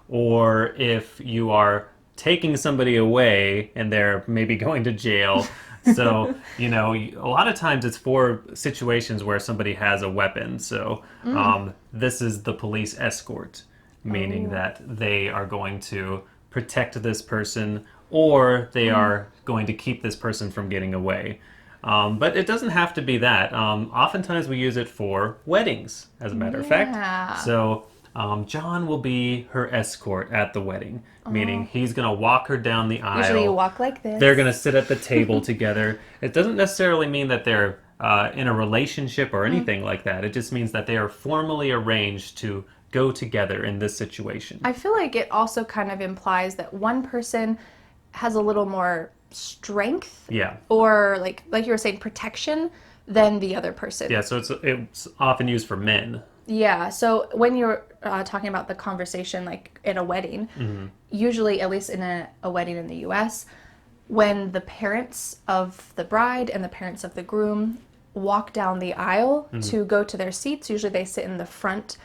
or if you are taking somebody away and they're maybe going to jail. So, a lot of times it's for situations where somebody has a weapon. So this is the police escort, meaning that they are going to protect this person or they are going to keep this person from getting away. But it doesn't have to be that. Oftentimes we use it for weddings, as a matter of fact. So John will be her escort at the wedding, meaning he's going to walk her down the aisle. Usually you walk like this. They're going to sit at the table together. It doesn't necessarily mean that they're in a relationship or anything like that. It just means that they are formally arranged to go together in this situation. I feel like it also kind of implies that one person has a little more strength Yeah. or like you were saying, protection than the other person. Yeah, so it's often used for men. Yeah. So when you're talking about the conversation, like in a wedding, usually, at least in a wedding in the U.S., when the parents of the bride and the parents of the groom walk down the aisle to go to their seats, usually they sit in the front.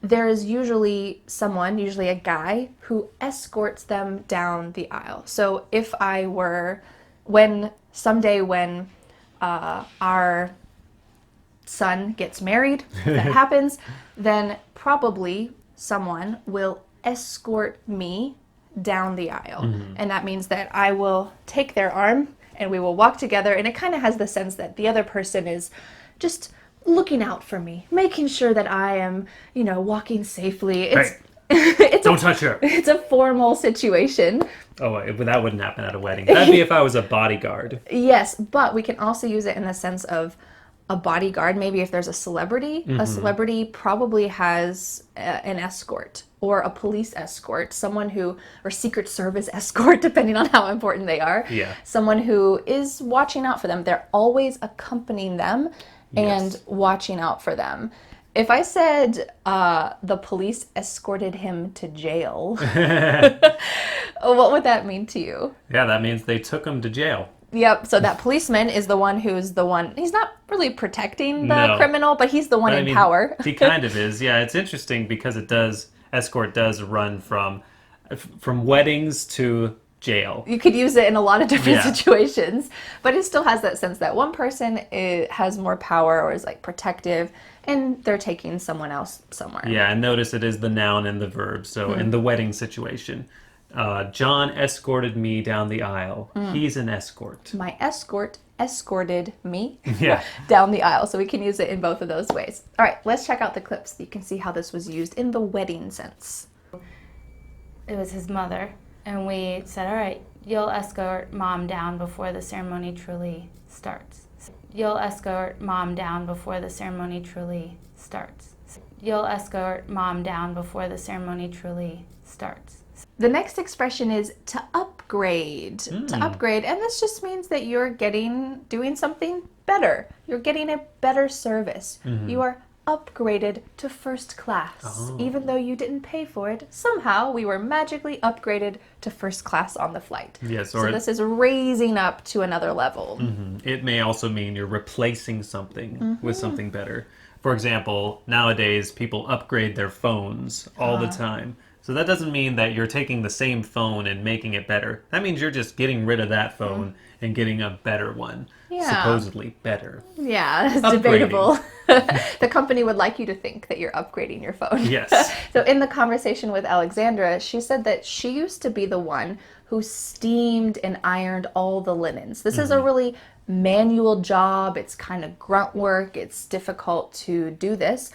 There is usually someone, usually a guy, who escorts them down the aisle. So if I were, someday when our son gets married, if that happens, then probably someone will escort me down the aisle. And that means that I will take their arm and we will walk together, and it kind of has the sense that the other person is just looking out for me, making sure that I am, walking safely. It's Don't touch her. It's a formal situation. Oh, that wouldn't happen at a wedding. That'd be if I was a bodyguard. Yes, but we can also use it in the sense of a bodyguard. Maybe if there's a celebrity a probably has an escort or a police escort, or Secret Service escort, depending on how important they are. Yeah. Someone who is watching out for them. They're always accompanying them and watching out for them. If I said the police escorted him to jail, what would that mean to you? Yeah, that means they took him to jail. Yep, so that policeman is the one he's not really protecting the criminal, but he's the one in power. He kind of is. Yeah, it's interesting because escort does run from weddings to jail. You could use it in a lot of different situations, but it still has that sense that one person has more power or is like protective, and they're taking someone else somewhere. Yeah, and notice it is the noun and the verb. So in the wedding situation, John escorted me down the aisle. He's an escort. My escort escorted me Yeah. down the aisle. So we can use it in both of those ways. All right, let's check out the clips. You can see how this was used in the wedding sense. It was his mother, and we said, all right, you'll escort mom down before the ceremony truly starts. You'll escort mom down before the ceremony truly starts. You'll escort mom down before the ceremony truly starts. The next expression is to upgrade. To upgrade, and this just means that you're doing something better. You're getting a better service. You are upgraded to first class. Even though you didn't pay for it, somehow we were magically upgraded to first class on the flight. Yes, so this is raising up to another level. It may also mean you're replacing something with something better. For example, nowadays people upgrade their phones all the time. So that doesn't mean that you're taking the same phone and making it better. That means you're just getting rid of that phone and getting a better one. Yeah. Supposedly better. Yeah, it's Upgrading. debatable. The company would like you to think that you're upgrading your phone. Yes. So in the conversation with Alexandra, she said that she used to be the one who steamed and ironed all the linens. This is a really manual job. It's kind of grunt work. It's difficult to do this.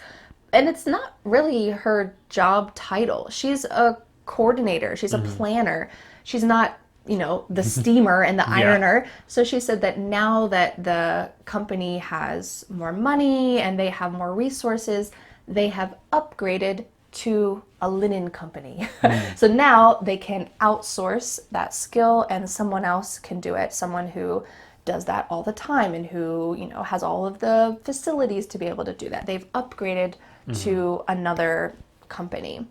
And it's not really her job title. She's a coordinator. She's a planner. She's not, the steamer and the ironer. So she said that now that the company has more money and they have more resources, they have upgraded to a linen company. So now they can outsource that skill and someone else can do it. Someone who does that all the time and who, has all of the facilities to be able to do that. They've upgraded to another company.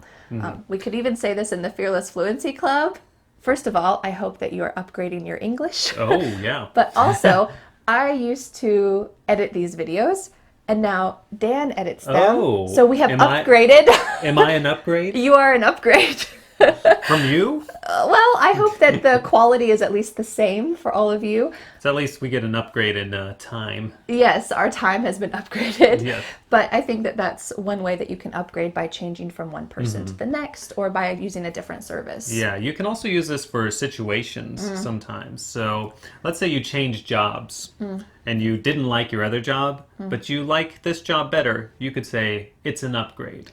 We could even say this in the Fearless Fluency Club. First of all, I hope that you are upgrading your English. Oh, yeah. But also, I used to edit these videos, and now Dan edits them. Oh, so we have am I- upgraded. Am I an upgrade You are an upgrade. from you? Well, I hope that the quality is at least the same for all of you. So at least we get an upgrade in time. Yes, our time has been upgraded. Yes. But I think that that's one way that you can upgrade by changing from one person to the next or by using a different service. Yeah, you can also use this for situations sometimes. So let's say you change jobs and you didn't like your other job, but you like this job better. You could say, it's an upgrade.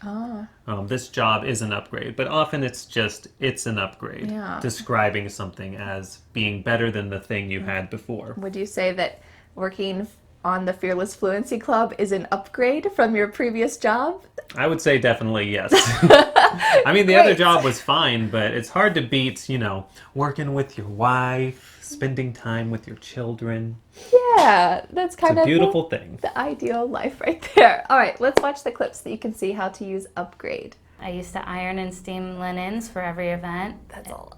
This job is an upgrade. But often it's an upgrade. Yeah. Describing something as being better than the thing you had before. Would you say that working on the Fearless Fluency Club is an upgrade from your previous job? I would say definitely yes. I mean, the other job was fine, but it's hard to beat, working with your wife, spending time with your children. Yeah, that's kind It's a of beautiful thing. the ideal life right there. All right, let's watch the clip so that you can see how to use upgrade. I used to iron and steam linens for every event. That's a lot.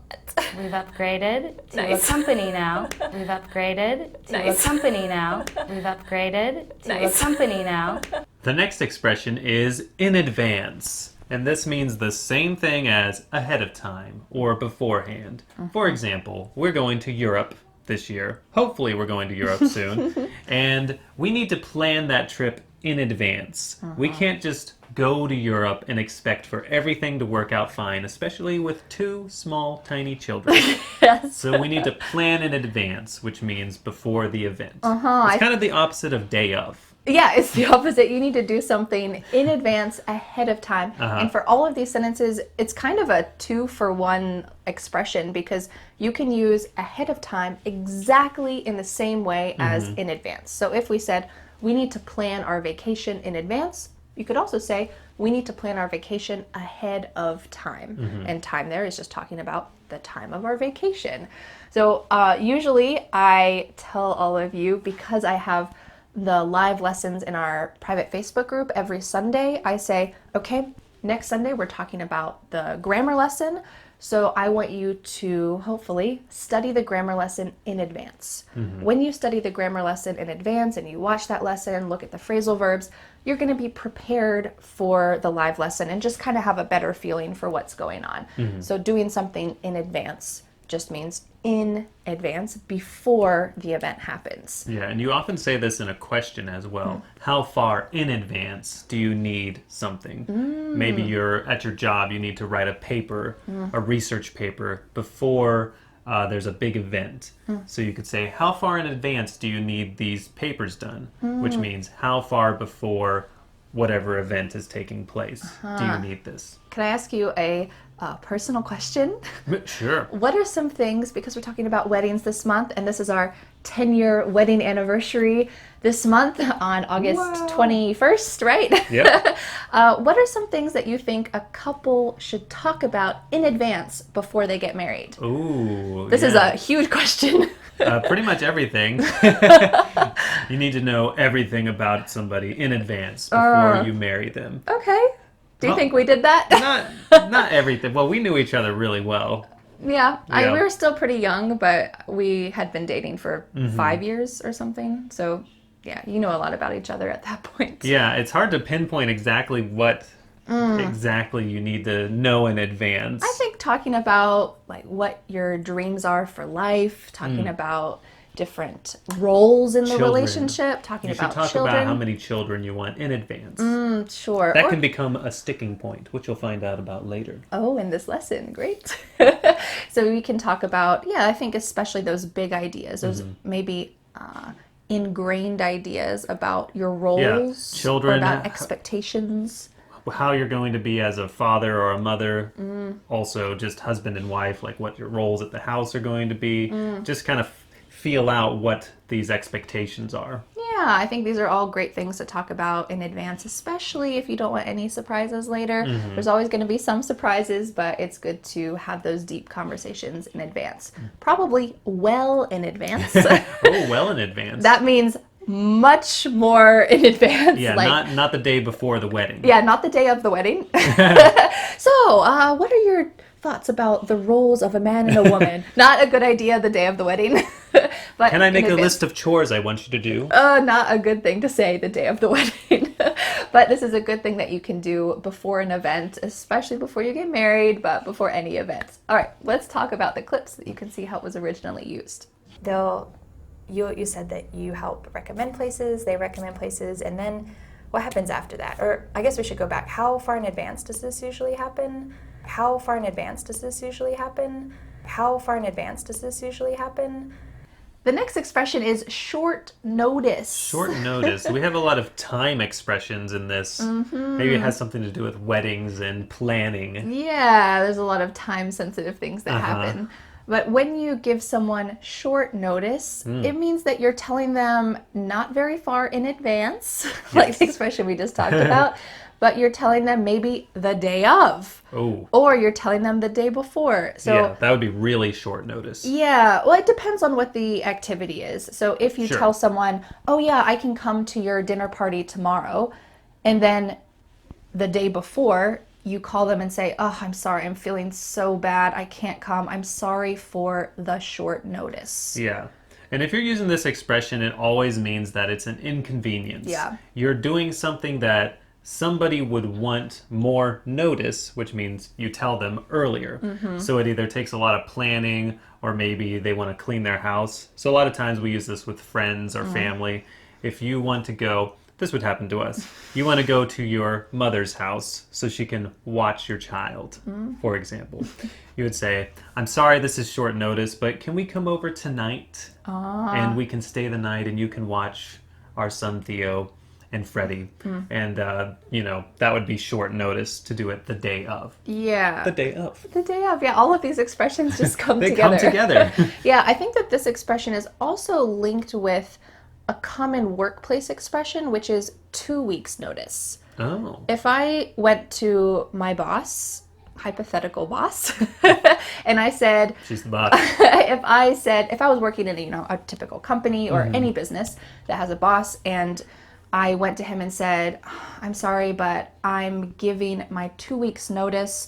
We've upgraded to Nice. a company now. We've upgraded to Nice. a company now. We've upgraded to Nice. a company now. The next expression is in advance. And this means the same thing as ahead of time or beforehand. For example, we're going to Europe this year. Hopefully we're going to Europe soon. And we need to plan that trip in advance. We can't just go to Europe and expect for everything to work out fine, especially with 2 small, tiny children. Yes. So we need to plan in advance, which means before the event. Uh-huh. It's kind of the opposite of day of. Yeah, it's the opposite. You need to do something in advance, ahead of time. And for all of these sentences, it's kind of a 2-for-1 expression because you can use ahead of time exactly in the same way as in advance. So if we said, we need to plan our vacation in advance, you could also say, we need to plan our vacation ahead of time. And time there is just talking about the time of our vacation. So usually I tell all of you, because I have the live lessons in our private Facebook group every Sunday, I say, okay, next Sunday we're talking about the grammar lesson. So I want you to hopefully study the grammar lesson in advance. When you study the grammar lesson in advance and you watch that lesson, look at the phrasal verbs, you're going to be prepared for the live lesson and just kind of have a better feeling for what's going on. So doing something in advance just means in advance before the event happens. Yeah, and you often say this in a question as well. How far in advance do you need something? Maybe you're at your job, you need to write a paper, a research paper, before there's a big event. So you could say, how far in advance do you need these papers done? Which means how far before whatever event is taking place do you need this? Can I ask you a personal question? Sure. What are some things, because we're talking about weddings this month, and this is our 10-year wedding anniversary this month on August 21st, right? Yep. What are some things that you think a couple should talk about in advance before they get married? Ooh, This is yeah. a huge question. Pretty much everything. You need to know everything about somebody in advance before you marry them. Okay. Do you Oh. think we did that? Not everything. Well, we knew each other really well. Yeah. Yeah. We were still pretty young, but we had been dating for 5 years or something. So, yeah, you know a lot about each other at that point. Yeah, it's hard to pinpoint exactly what exactly you need to know in advance. I think talking about like what your dreams are for life, talking about different roles in the Children. relationship, talking you should about talk children. about how many children you want in advance. Sure. That Or- can become a sticking point, which you'll find out about later. Oh, in this lesson, great. So we can talk about, I think especially those big ideas, those maybe ingrained ideas about your roles, children, or about expectations. How you're going to be as a father or a mother, also just husband and wife, like what your roles at the house are going to be. Just kind of feel out what these expectations are. Yeah, I think these are all great things to talk about in advance, especially if you don't want any surprises later. There's always going to be some surprises, but it's good to have those deep conversations in advance. Probably well in advance. Oh, well in advance. That means much more in advance. yeah, not the day before the wedding. Yeah, not the day of the wedding. So, what are your thoughts about the roles of a man and a woman? Not a good idea the day of the wedding. But Can I in make a advance. list of chores I want you to do? Not a good thing to say the day of the wedding. But this is a good thing that you can do before an event, especially before you get married, but before any event. All right, let's talk about the clips so that you can see how it was originally used. You said that you help recommend places, they recommend places, and then what happens after that? Or I guess we should go back. How far in advance does this usually happen? How far in advance does this usually happen? How far in advance does this usually happen? The next expression is short notice. Short notice. We have a lot of time expressions in this. Maybe it has something to do with weddings and planning. Yeah, there's a lot of time sensitive things that happen. But when you give someone short notice, it means that you're telling them not very far in advance, like the expression we just talked about, but you're telling them maybe the day of, Oh, or you're telling them the day before. So yeah, that would be really short notice. yeah, well, it depends on what the activity is. So if you Sure. tell someone, oh yeah, I can come to your dinner party tomorrow, and then the day before you call them and say, oh, I'm sorry, I'm feeling so bad, I can't come, I'm sorry for the short notice. Yeah. And if you're using this expression, it always means that it's an inconvenience. Yeah. You're doing something that somebody would want more notice, which means you tell them earlier. So it either takes a lot of planning, or maybe they want to clean their house. So a lot of times we use this with friends or family. If you want to go, this would happen to us. You want to go to your mother's house so she can watch your child, for example. You would say, I'm sorry this is short notice, but can we come over tonight? And we can stay the night and you can watch our son Theo and Freddie. And, that would be short notice to do it the day of. Yeah. The day of. The day of, yeah, all of these expressions just come They together. come together. Yeah, I think that this expression is also linked with a common workplace expression, which is 2 weeks Oh. notice. If I went to my boss, hypothetical boss, and I said, She's the boss. if I was working in a typical company or any business that has a boss, and I went to him and said, I'm sorry, but I'm giving my 2 weeks notice.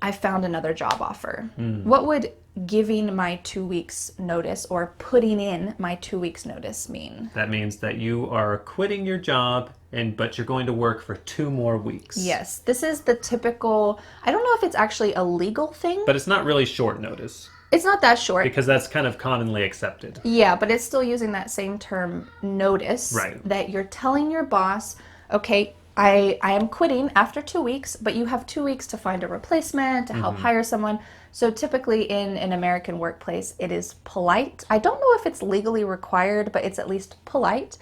I found another job offer. What would giving my 2 weeks notice or putting in my 2 weeks notice mean? That means that you are quitting your job, but you're going to work for 2 more weeks. Yes, this is the typical, I don't know if it's actually a legal thing. But it's not really short notice, It's not that short. because that's kind of commonly accepted. Yeah, but it's still using that same term, notice. Right. That you're telling your boss, okay, I am quitting after 2 weeks, but you have 2 weeks to find a replacement, to help hire someone. So typically in an American workplace, it is polite. I don't know if it's legally required, but it's at least polite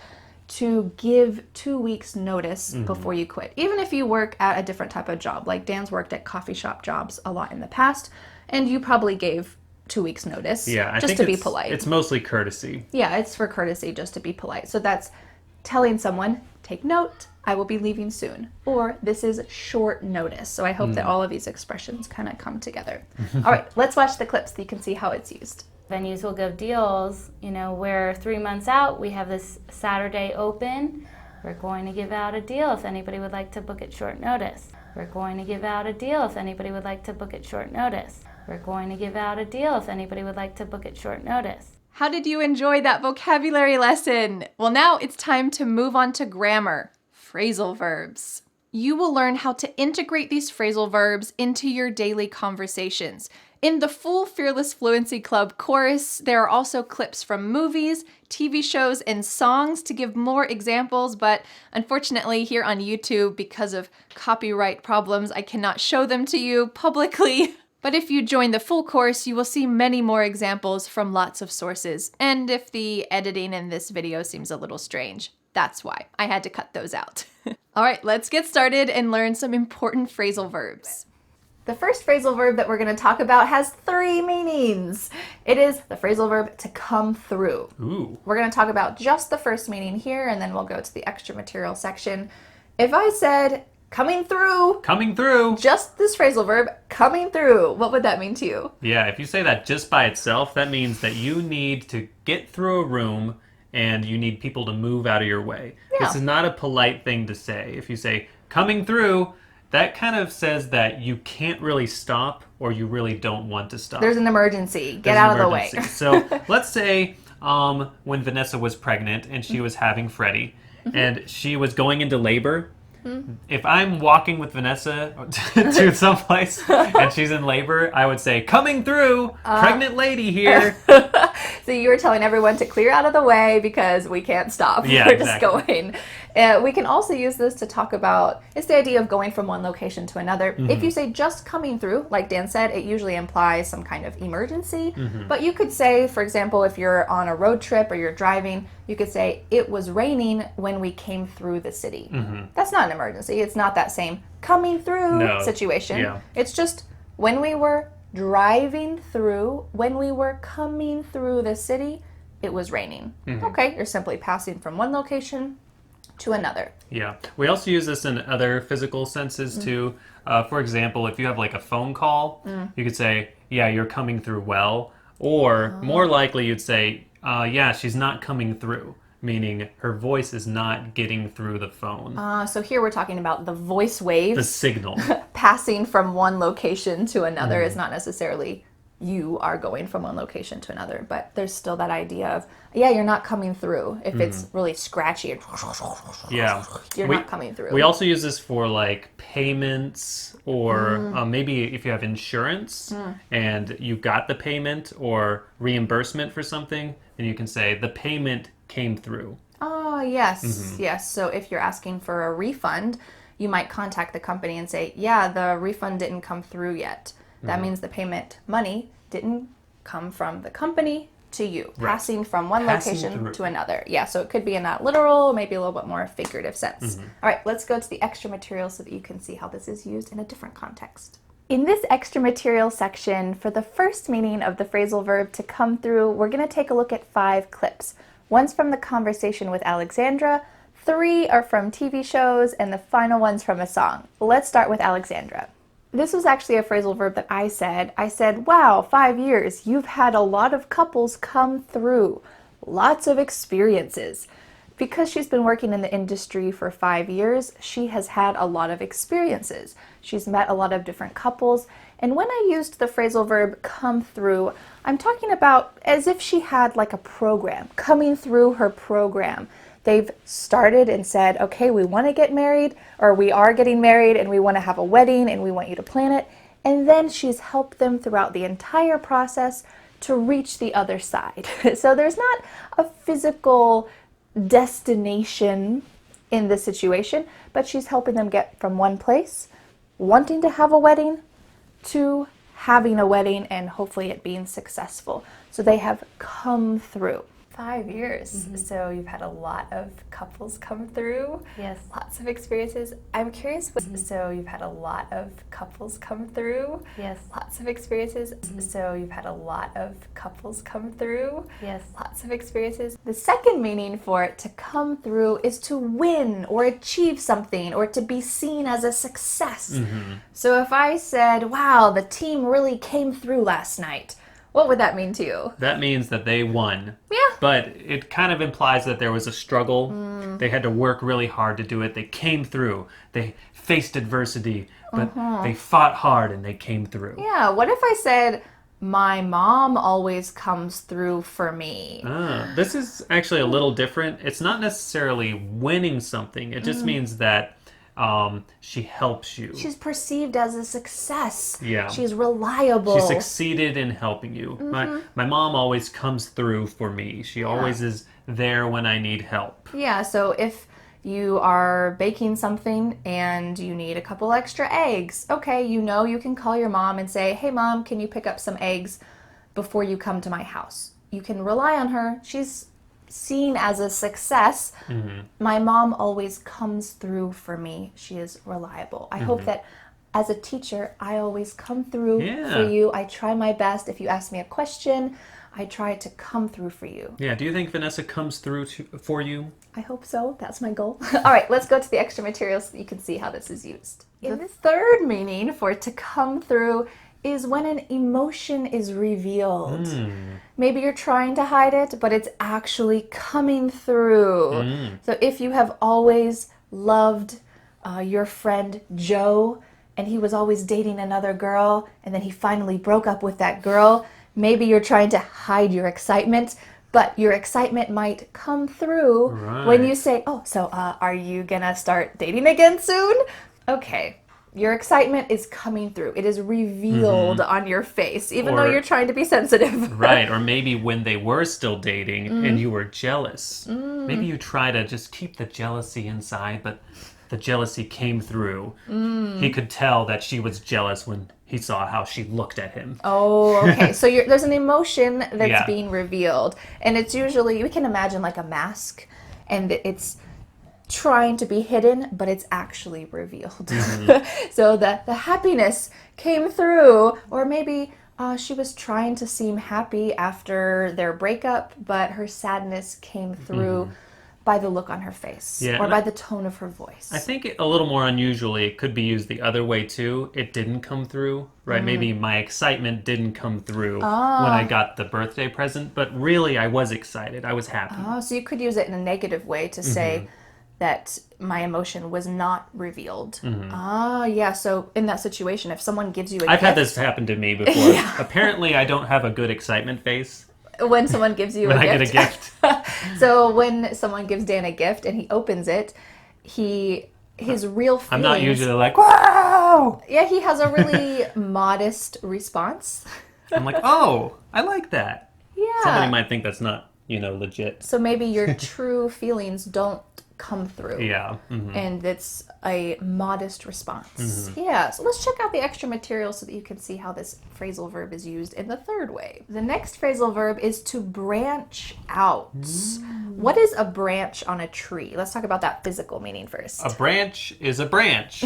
to give 2 weeks notice before you quit. Even if you work at a different type of job, like Dan's worked at coffee shop jobs a lot in the past, and you probably gave 2 weeks notice Yeah, I just think to be it's- polite. It's mostly courtesy. Yeah, it's for courtesy, just to be polite. So that's telling someone, take note, I will be leaving soon. Or this is short notice. So I hope that all of these expressions kind of come together. All right, let's watch the clips so you can see how it's used. Venues will give deals, where 3 months out we have this Saturday open. We're going to give out a deal if anybody would like to book at short notice. We're going to give out a deal if anybody would like to book at short notice. We're going to give out a deal if anybody would like to book at short notice. How did you enjoy that vocabulary lesson? Well, now it's time to move on to grammar, phrasal verbs. You will learn how to integrate these phrasal verbs into your daily conversations. In the full Fearless Fluency Club course, there are also clips from movies, TV shows, and songs to give more examples, but unfortunately here on YouTube, because of copyright problems, I cannot show them to you publicly. But if you join the full course, you will see many more examples from lots of sources. And if the editing in this video seems a little strange, that's why I had to cut those out. All right, let's get started and learn some important phrasal verbs. The first phrasal verb that we're going to talk about has 3 meanings. It is the phrasal verb to come through. Ooh. We're going to talk about just the first meaning here, and then we'll go to the extra material section. If I said coming through, Coming through. just this phrasal verb, coming through, what would that mean to you? Yeah, if you say that just by itself, that means that you need to get through a room and you need people to move out of your way. Yeah. This is not a polite thing to say. If you say coming through, that kind of says that you can't really stop or you really don't want to stop. There's an emergency. Get There's out an of the way. emergency. So let's say when Vanessa was pregnant and she was having Freddie and she was going into labor. If I'm walking with Vanessa to someplace and she's in labor, I would say, coming through, pregnant lady here. So you were telling everyone to clear out of the way because we can't stop. Yeah, We're exactly. just going. We can also use this to talk about, it's the idea of going from one location to another. If you say just coming through, like Dan said, it usually implies some kind of emergency. But you could say, for example, if you're on a road trip or you're driving, you could say, it was raining when we came through the city. That's not an emergency. It's not that same coming through No. situation. Yeah. It's just when we were driving through, when we were coming through the city, it was raining. Okay, you're simply passing from one location to another. Yeah. We also use this in other physical senses too. For example, if you have like a phone call, you could say, yeah, you're coming through well. Or more likely, you'd say, yeah, she's not coming through, meaning her voice is not getting through the phone. So here we're talking about the voice waves. The signal. Passing from one location to another is not necessarily you are going from one location to another, but there's still that idea of, yeah, you're not coming through. If it's really scratchy, Yeah. you're not coming through. We also use this for like payments or maybe if you have insurance and you got the payment or reimbursement for something, then you can say the payment came through. Oh, yes, yes. So if you're asking for a refund, you might contact the company and say, yeah, the refund didn't come through yet. That means the payment money didn't come from the company to you, passing from one Passing location through. to another. Yeah, so it could be in that literal, maybe a little bit more figurative sense. All right, let's go to the extra material so that you can see how this is used in a different context. In this extra material section, for the first meaning of the phrasal verb to come through, we're going to take a look at 5 clips. One's from the conversation with Alexandra, 3 are from TV shows, and the final one's from a song. Let's start with Alexandra. This was actually a phrasal verb that I said. I said, wow, 5 years, you've had a lot of couples come through. Lots of experiences. Because she's been working in the industry for 5 years, she has had a lot of experiences. She's met a lot of different couples. And when I used the phrasal verb come through, I'm talking about as if she had like a program, coming through her program. They've started and said, okay, we want to get married, or we are getting married and we want to have a wedding and we want you to plan it. And then she's helped them throughout the entire process to reach the other side. So there's not a physical destination in this situation, but she's helping them get from one place, wanting to have a wedding, to having a wedding and hopefully it being successful. So they have come through. 5 years. So you've had a lot of couples come through. Yes. Lots of experiences. I'm curious. So you've had a lot of couples come through. Yes. Lots of experiences. So you've had a lot of couples come through. Yes. Lots of experiences. The second meaning for it to come through is to win or achieve something or to be seen as a success. So if I said, wow, the team really came through last night, what would that mean to you? That means that they won. Yeah. But it kind of implies that there was a struggle. They had to work really hard to do it. They came through. They faced adversity, but they fought hard and they came through. Yeah, what if I said, my mom always comes through for me? This is actually a little different. It's not necessarily winning something. It just means that she helps you. She's perceived as a success. Yeah. She's reliable. She succeeded in helping you. My mom always comes through for me. She always is there when I need help. Yeah, so if you are baking something and you need a couple extra eggs, okay, you know you can call your mom and say, hey mom, can you pick up some eggs before you come to my house? You can rely on her. She's seen as a success. My mom always comes through for me. She is reliable. I hope that as a teacher, I always come through for you. I try my best. If you ask me a question, I try to come through for you. Yeah, do you think Vanessa comes through for you? I hope so. That's my goal. All right, let's go to the extra materials so that you can see how this is used. The third meaning for to come through is when an emotion is revealed. Maybe you're trying to hide it, but it's actually coming through. So if you have always loved your friend Joe, and he was always dating another girl, and then he finally broke up with that girl, maybe you're trying to hide your excitement, but your excitement might come through when you say, oh, so are you gonna start dating again soon? Okay. Your excitement is coming through. It is revealed on your face, even though you're trying to be sensitive. Right, or maybe when they were still dating and you were jealous. Maybe you try to just keep the jealousy inside, but the jealousy came through. He could tell that she was jealous when he saw how she looked at him. Oh, okay. So there's an emotion that's being revealed. And it's usually, we can imagine like a mask, and it's trying to be hidden, but it's actually revealed. So the happiness came through, or maybe she was trying to seem happy after their breakup, but her sadness came through by the look on her face Yeah, or and by the tone of her voice. I think a little more unusually, it could be used the other way too. It didn't come through, right? Maybe my excitement didn't come through when I got the birthday present, but really I was excited. I was happy. Oh, so you could use it in a negative way to say that my emotion was not revealed. Oh, yeah. So in that situation, if someone gives you a I've had gift, this happen to me before. Apparently, I don't have a good excitement face when someone gives you when a I gift. get a gift. So when someone gives Dan a gift and he opens it, his real feelings. I'm not usually like, wow! Yeah, he has a really modest response. I'm like, oh, I like that. Yeah. Somebody might think that's not, legit. So maybe your true feelings don't come through. Yeah. And it's a modest response. Yeah, so let's check out the extra material so that you can see how this phrasal verb is used in the third way. The next phrasal verb is to branch out. What is a branch on a tree? Let's talk about that physical meaning first. A branch is a branch.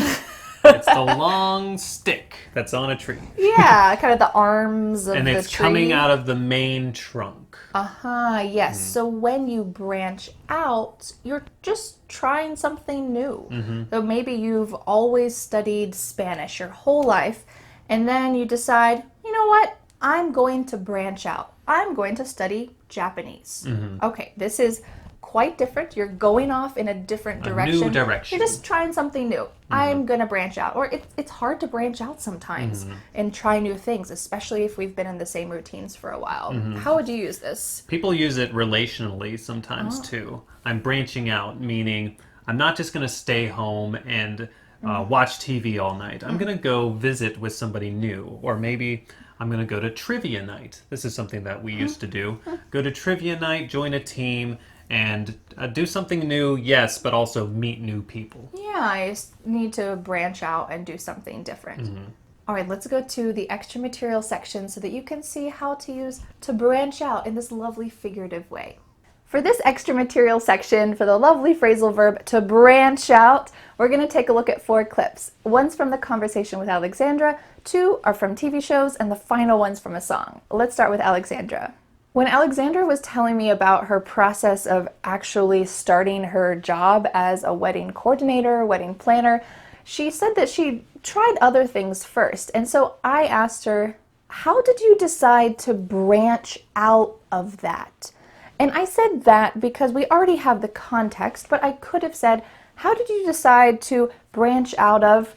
It's the long stick that's on a tree. Yeah, kind of the arms of And the it's tree. coming out of the main trunk. Yes. So when you branch out, you're just trying something new. So maybe you've always studied Spanish your whole life, and then you decide, you know what? I'm going to branch out. I'm going to study Japanese. Okay, this is quite different. You're going off in a different direction. New direction. You're just trying something new. I'm going to branch out. Or it's hard to branch out sometimes and try new things, especially if we've been in the same routines for a while. How would you use this? People use it relationally sometimes too. I'm branching out, meaning I'm not just going to stay home and watch TV all night. I'm going to go visit with somebody new. Or maybe I'm going to go to trivia night. This is something that we used to do. Go to trivia night, join a team, and do something new, yes, but also meet new people. Yeah, I just need to branch out and do something different. All right, let's go to the extra material section so that you can see how to use to branch out in this lovely figurative way. For this extra material section, for the lovely phrasal verb to branch out, we're going to take a look at 4 clips. One's from the conversation with Alexandra, 2 are from TV shows, and the final one's from a song. Let's start with Alexandra. When Alexandra was telling me about her process of actually starting her job as a wedding coordinator, wedding planner, she said that she tried other things first. And so I asked her, how did you decide to branch out of that? And I said that because we already have the context, but I could have said, how did you decide to branch out of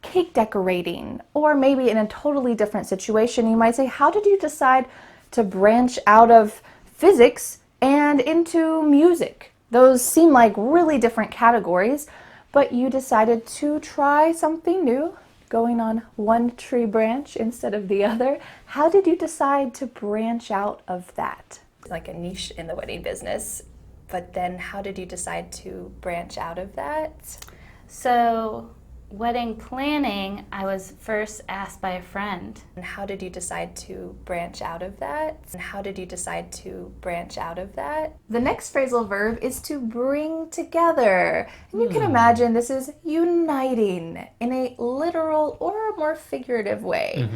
cake decorating? Or maybe in a totally different situation, you might say, how did you decide to branch out of physics and into music? Those seem like really different categories, but you decided to try something new, going on one tree branch instead of the other. How did you decide to branch out of that? Like a niche in the wedding business, but then how did you decide to branch out of that? So, wedding planning, I was first asked by a friend. And how did you decide to branch out of that? And how did you decide to branch out of that? The next phrasal verb is to bring together. And you can imagine this is uniting in a literal or a more figurative way.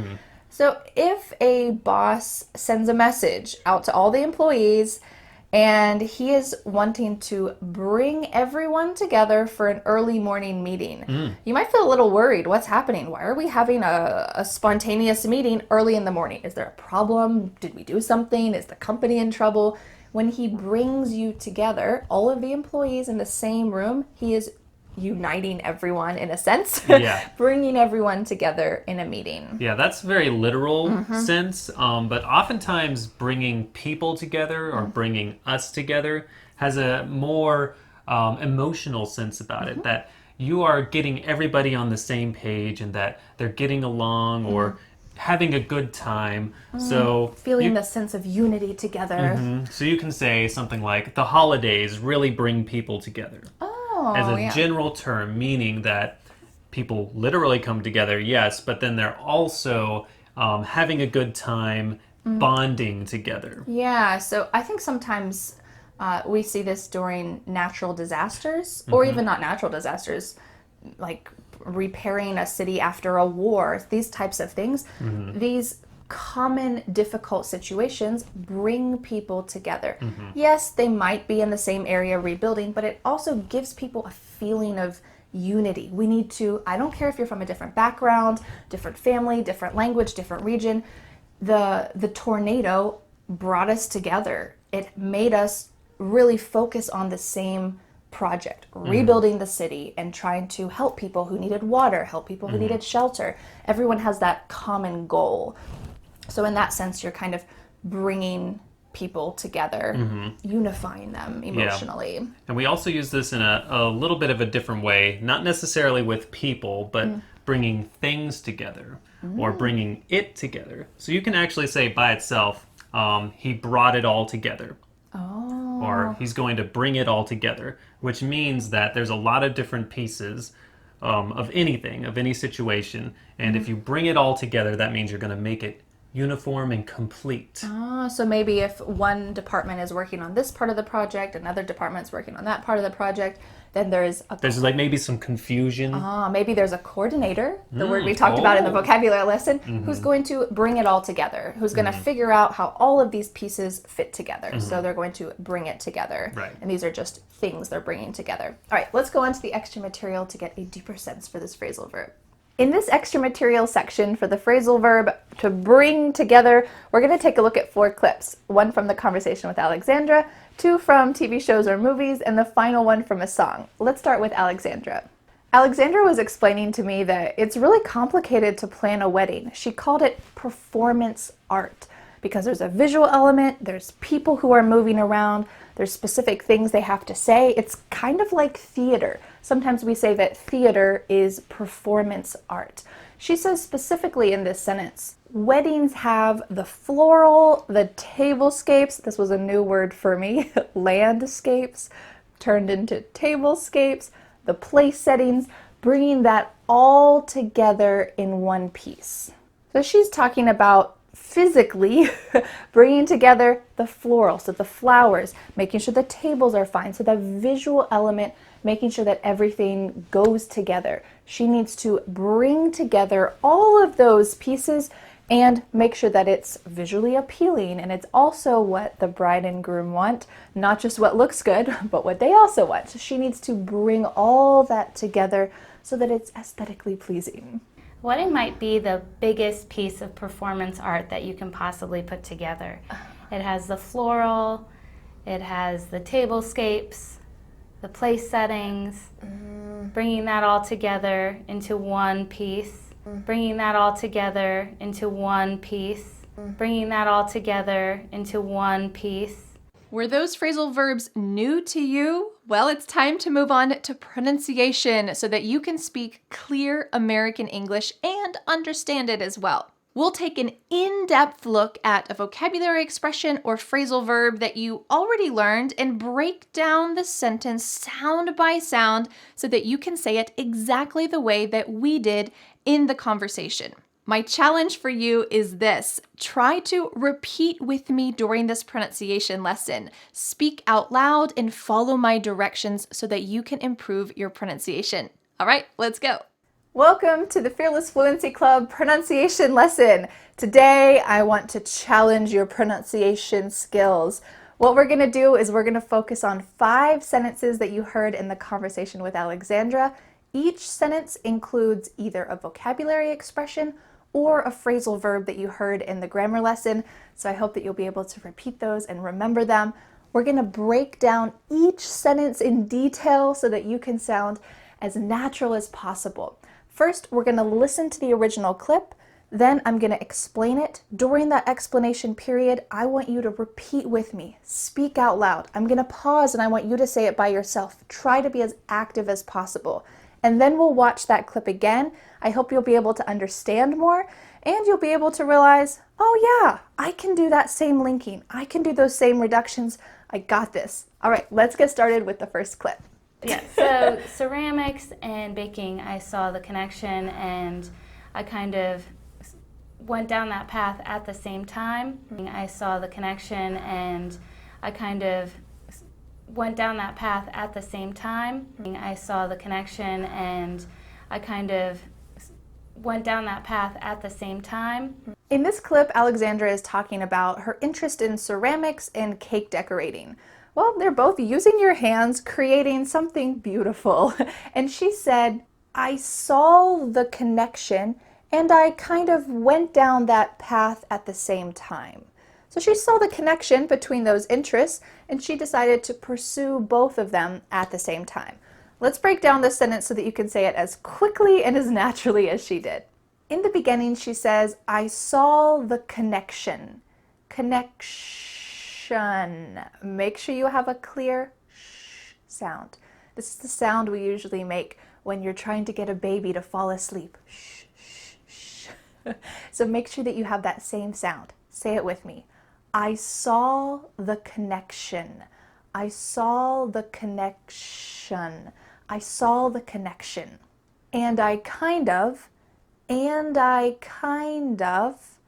So if a boss sends a message out to all the employees and he is wanting to bring everyone together for an early morning meeting, you might feel a little worried. What's happening? Why are we having a spontaneous meeting early in the morning? Is there a problem? Did we do something? Is the company in trouble? When he brings you together, all of the employees in the same room, he is uniting everyone in a sense, Yeah. bringing everyone together in a meeting. Yeah, that's very literal sense, but oftentimes bringing people together or bringing us together has a more emotional sense about it, that you are getting everybody on the same page and that they're getting along or having a good time. So Feeling you, the sense of unity together. so you can say something like, the holidays really bring people together. As a general term, meaning that people literally come together, yes, but then they're also having a good time, bonding together. Yeah, so I think sometimes we see this during natural disasters, or even not natural disasters, like repairing a city after a war, these types of things. These common difficult situations bring people together. Yes, they might be in the same area rebuilding, but it also gives people a feeling of unity. We need to, I don't care if you're from a different background, different family, different language, different region, the tornado brought us together. It made us really focus on the same project, rebuilding the city and trying to help people who needed water, help people who needed shelter. Everyone has that common goal. So in that sense, you're kind of bringing people together, unifying them emotionally. Yeah. And we also use this in a little bit of a different way, not necessarily with people, but bringing things together or bringing it together. So you can actually say by itself, he brought it all together. Or he's going to bring it all together, which means that there's a lot of different pieces of anything, of any situation. And if you bring it all together, that means you're going to make it uniform and complete. So maybe if one department is working on this part of the project, another department's working on that part of the project, then there's like maybe some confusion. Maybe there's a coordinator, the word we talked about in the vocabulary lesson, who's going to bring it all together, who's going to figure out how all of these pieces fit together. So they're going to bring it together. Right. And these are just things they're bringing together. All right, let's go on to the extra material to get a deeper sense for this phrasal verb. In this extra material section for the phrasal verb to bring together, we're going to take a look at 4 clips. 1 from the conversation with Alexandra, 2 from TV shows or movies, and the final one from a song. Let's start with Alexandra. Alexandra was explaining to me that it's really complicated to plan a wedding. She called it performance art because there's a visual element, there's people who are moving around, there's specific things they have to say. It's kind of like theater. Sometimes we say that theater is performance art. She says specifically in this sentence, weddings have the floral, the tablescapes, this was a new word for me, landscapes turned into tablescapes, the place settings, bringing that all together in one piece. So she's talking about physically bringing together the floral, so the flowers, making sure the tables are fine, so the visual element, making sure that everything goes together. She needs to bring together all of those pieces and make sure that it's visually appealing, and it's also what the bride and groom want, not just what looks good, but what they also want. So she needs to bring all that together so that it's aesthetically pleasing. Wedding might be the biggest piece of performance art that you can possibly put together. It has the floral, it has the tablescapes, the place settings, bringing that all together into one piece, bringing that all together into one piece, bringing that all together into one piece. Were those phrasal verbs new to you? Well, it's time to move on to pronunciation so that you can speak clear American English and understand it as well. We'll take an in-depth look at a vocabulary expression or phrasal verb that you already learned and break down the sentence sound by sound so that you can say it exactly the way that we did in the conversation. My challenge for you is this. Try to repeat with me during this pronunciation lesson. Speak out loud and follow my directions so that you can improve your pronunciation. All right, let's go. Welcome to the Fearless Fluency Club pronunciation lesson. Today, I want to challenge your pronunciation skills. What we're going to do is we're going to focus on 5 sentences that you heard in the conversation with Alexandra. Each sentence includes either a vocabulary expression or a phrasal verb that you heard in the grammar lesson. So I hope that you'll be able to repeat those and remember them. We're going to break down each sentence in detail so that you can sound as natural as possible. First, we're going to listen to the original clip. Then I'm going to explain it. During that explanation period, I want you to repeat with me. Speak out loud. I'm going to pause and I want you to say it by yourself. Try to be as active as possible. And then we'll watch that clip again. I hope you'll be able to understand more and you'll be able to realize, oh yeah, I can do that same linking. I can do those same reductions. I got this. All right, let's get started with the first clip. Yeah, so ceramics and baking, I saw the connection and I kind of went down that path at the same time. I saw the connection and I kind of went down that path at the same time. I saw the connection and I kind of went down that path at the same time. In this clip, Alexandra is talking about her interest in ceramics and cake decorating. Well, they're both using your hands, creating something beautiful. And she said, I saw the connection and I kind of went down that path at the same time. So she saw the connection between those interests and she decided to pursue both of them at the same time. Let's break down this sentence so that you can say it as quickly and as naturally as she did. In the beginning, she says, I saw the connection. Connection. Make sure you have a clear sh sound. This is the sound we usually make when you're trying to get a baby to fall asleep. Shh, shh, shh. So make sure that you have that same sound. Say it with me. I saw the connection. I saw the connection. I saw the connection. And I kind of. And I kind of.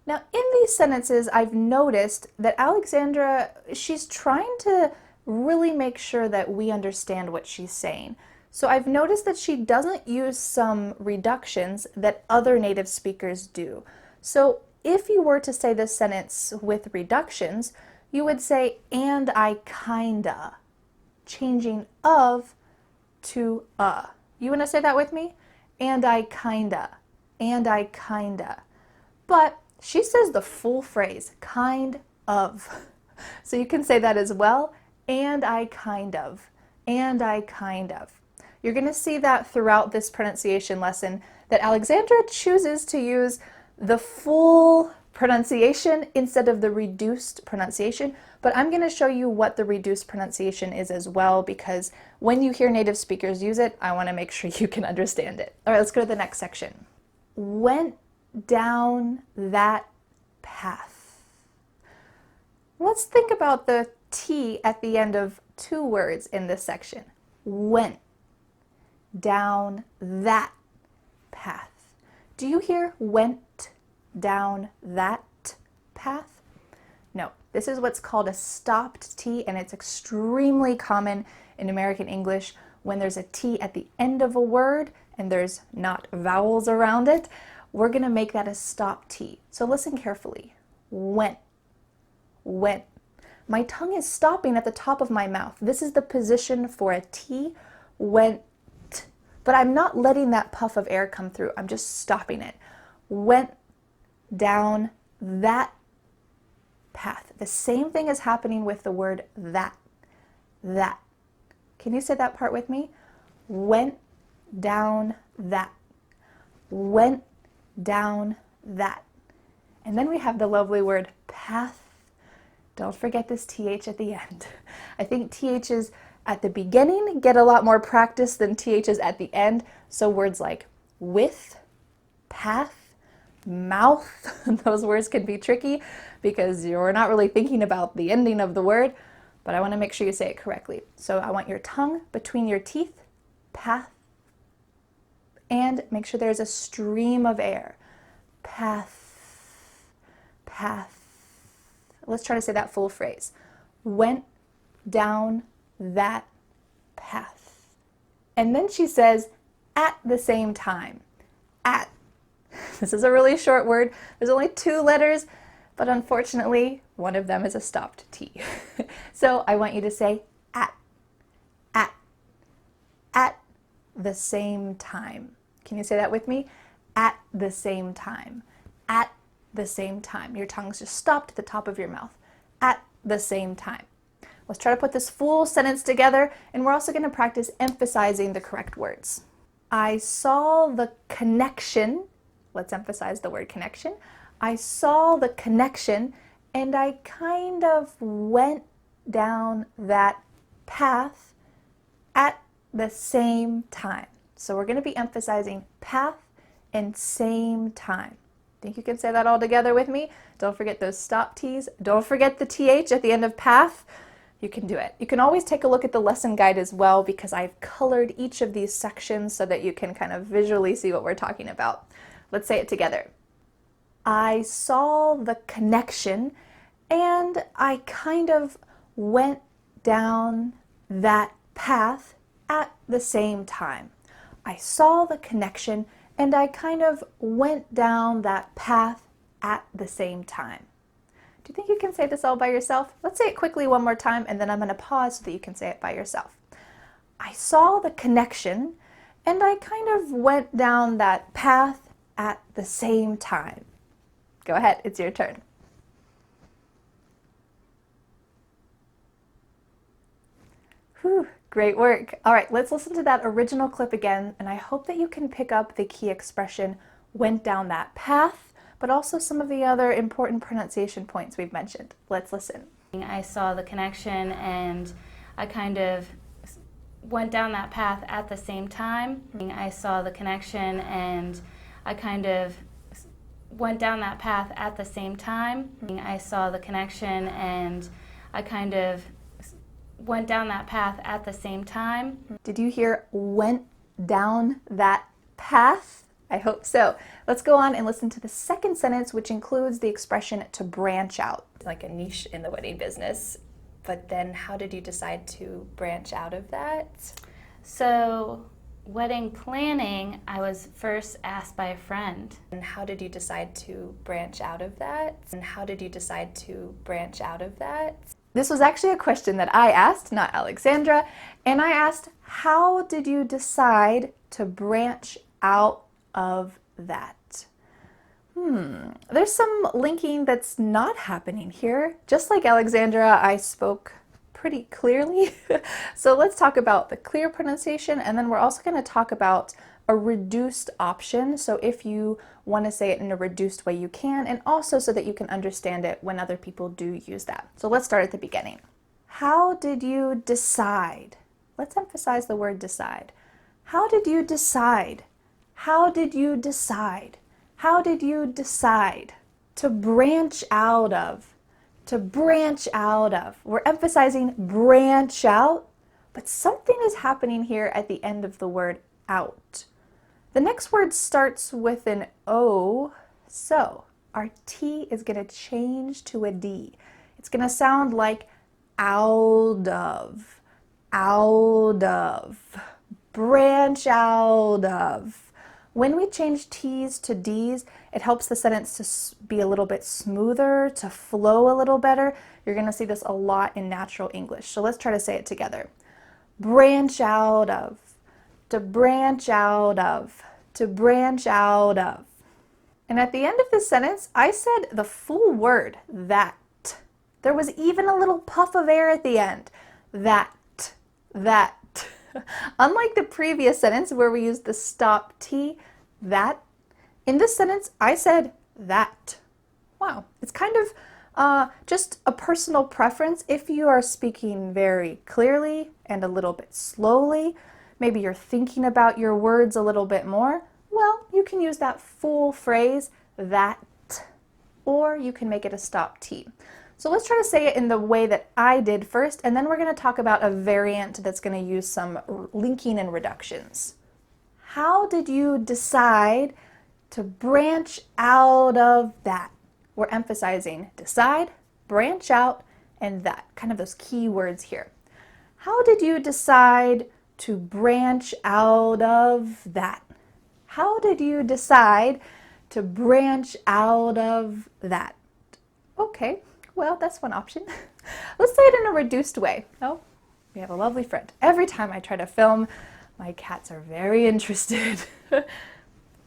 Now, in these sentences, I've noticed that Alexandra, she's trying to really make sure that we understand what she's saying. So I've noticed that she doesn't use some reductions that other native speakers do. So if you were to say this sentence with reductions, you would say, and I kinda, changing of to a. You want to say that with me? And I kinda, and I kinda. But she says the full phrase, kind of. So you can say that as well, and I kind of, and I kind of. You're going to see that throughout this pronunciation lesson, that Alexandra chooses to use the full pronunciation instead of the reduced pronunciation, but I'm going to show you what the reduced pronunciation is as well, because when you hear native speakers use it, I want to make sure you can understand it. All right, let's go to the next section. Went down that path. Let's think about the T at the end of two words in this section. Went down that path. Do you hear went down that path? No, this is what's called a stopped T, and it's extremely common in American English when there's a T at the end of a word and there's not vowels around it. We're going to make that a stop T. So listen carefully. Went, went. My tongue is stopping at the top of my mouth. This is the position for a T. Went. But I'm not letting that puff of air come through. I'm just stopping it. Went down that path. The same thing is happening with the word that. That. Can you say that part with me? Went down that. Went down that. And then we have the lovely word path. Don't forget this TH at the end. I think THs at the beginning get a lot more practice than THs at the end. So words like with, path, mouth, those words can be tricky because you're not really thinking about the ending of the word, but I want to make sure you say it correctly. So I want your tongue between your teeth, path, and make sure there's a stream of air. Path, path. Let's try to say that full phrase. Went down that path. And then she says, at the same time. At. This is a really short word. There's only 2 letters, but unfortunately, one of them is a stopped T. So I want you to say at the same time. Can you say that with me? At the same time. At the same time. Your tongue's just stopped at the top of your mouth. At the same time. Let's try to put this full sentence together, and we're also going to practice emphasizing the correct words. I saw the connection. Let's emphasize the word connection. I saw the connection, and I kind of went down that path at the same time. So we're going to be emphasizing path and same time. Think you can say that all together with me? Don't forget those stop T's. Don't forget the TH at the end of path. You can do it. You can always take a look at the lesson guide as well, because I've colored each of these sections so that you can kind of visually see what we're talking about. Let's say it together. I saw the connection, and I kind of went down that path at the same time. I saw the connection, and I kind of went down that path at the same time. Do you think you can say this all by yourself? Let's say it quickly one more time, and then I'm going to pause so that you can say it by yourself. I saw the connection, and I kind of went down that path at the same time. Go ahead, it's your turn. Whew, great work. All right, let's listen to that original clip again, and I hope that you can pick up the key expression, went down that path, but also some of the other important pronunciation points we've mentioned. Let's listen. I saw the connection and I kind of went down that path at the same time. I saw the connection and I kind of went down that path at the same time. I saw the connection and I kind of went down that path at the same time. Did you hear went down that path? I hope so. Let's go on and listen to the second sentence, which includes the expression to branch out. Like a niche in the wedding business, but then how did you decide to branch out of that? So, wedding planning, I was first asked by a friend. And how did you decide to branch out of that? And how did you decide to branch out of that? This was actually a question that I asked, not Alexandra, and I asked, how did you decide to branch out of that? There's some linking that's not happening here. Just like Alexandra, I spoke pretty clearly. So let's talk about the clear pronunciation, and then we're also going to talk about a reduced option. So if you want to say it in a reduced way, you can, and also so that you can understand it when other people do use that. So let's start at the beginning. How did you decide? Let's emphasize the word decide. How did you decide? How did you decide? How did you decide to branch out of? To branch out of. We're emphasizing branch out, but something is happening here at the end of the word out. The next word starts with an O, so our T is going to change to a D. It's going to sound like out of, branch out of. When we change T's to D's, it helps the sentence to be a little bit smoother, to flow a little better. You're going to see this a lot in natural English. So let's try to say it together. Branch out of, to branch out of, to branch out of. And at the end of this sentence, I said the full word, that. There was even a little puff of air at the end. That. Unlike the previous sentence where we used the stop T, that, in this sentence, I said that. Wow, it's kind of just a personal preference. If you are speaking very clearly and a little bit slowly, maybe you're thinking about your words a little bit more, well, you can use that full phrase, that, or you can make it a stop T. So let's try to say it in the way that I did first, and then we're going to talk about a variant that's going to use some linking and reductions. How did you decide to branch out of that? We're emphasizing decide, branch out, and that, kind of those key words here. How did you decide to branch out of that? How did you decide to branch out of that? Okay. Well, that's one option. Let's say it in a reduced way. Oh, we have a lovely friend. Every time I try to film, my cats are very interested.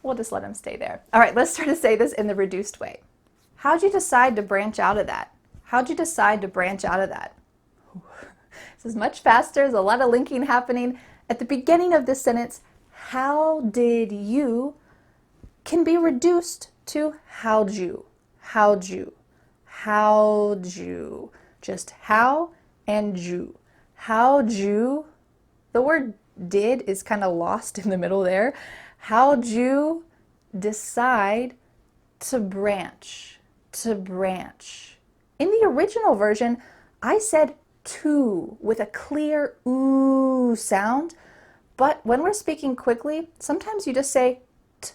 We'll just let them stay there. All right, let's try to say this in the reduced way. How'd you decide to branch out of that? How'd you decide to branch out of that? This is much faster. There's a lot of linking happening. At the beginning of this sentence, how did you can be reduced to how'd you. How'd you. How'd you. Just how and you. How'd you. The word did is kind of lost in the middle there. How'd you decide to branch? To branch. In the original version, I said to with a clear ooh sound, but when we're speaking quickly, sometimes you just say t,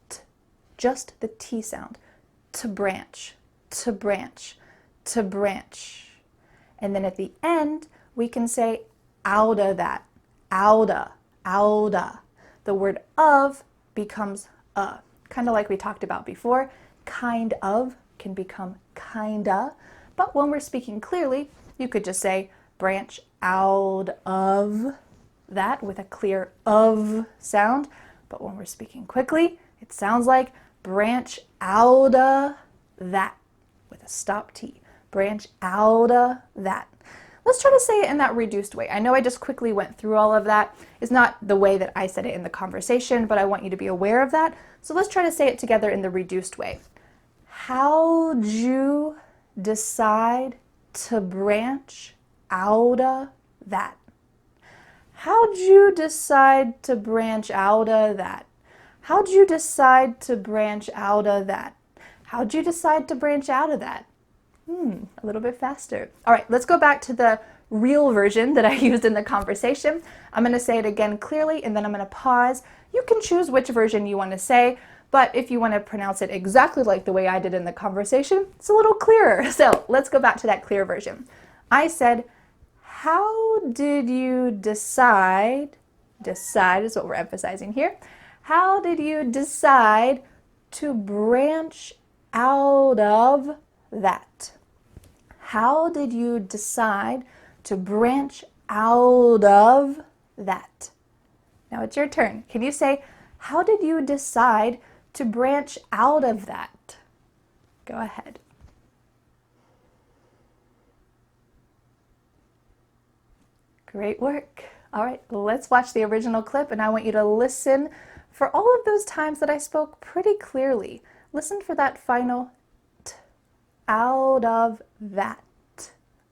t, just the T sound. To branch. To branch, to branch. And then at the end, we can say outa that, outa. The word of becomes a. Kind of like we talked about before, kind of can become kinda. But when we're speaking clearly, you could just say branch out of that with a clear of sound. But when we're speaking quickly, it sounds like branch out of that with a stop T. Branch out of that. Let's try to say it in that reduced way. I know I just quickly went through all of that. It's not the way that I said it in the conversation, but I want you to be aware of that. So let's try to say it together in the reduced way. How'd you decide to branch out of that? How'd you decide to branch out of that? How'd you decide to branch out of that? How'd you decide to branch out of that? A little bit faster. All right, let's go back to the real version that I used in the conversation. I'm going to say it again clearly, and then I'm going to pause. You can choose which version you want to say, but if you want to pronounce it exactly like the way I did in the conversation, it's a little clearer. So let's go back to that clear version. I said, how did you decide is what we're emphasizing here. How did you decide to branch out of that? How did you decide to branch out of that? Now it's your turn. Can you say, how did you decide to branch out of that? Go ahead. Great work. All right, let's watch the original clip, and I want you to listen for all of those times that I spoke pretty clearly. Listen for that final t, out of that.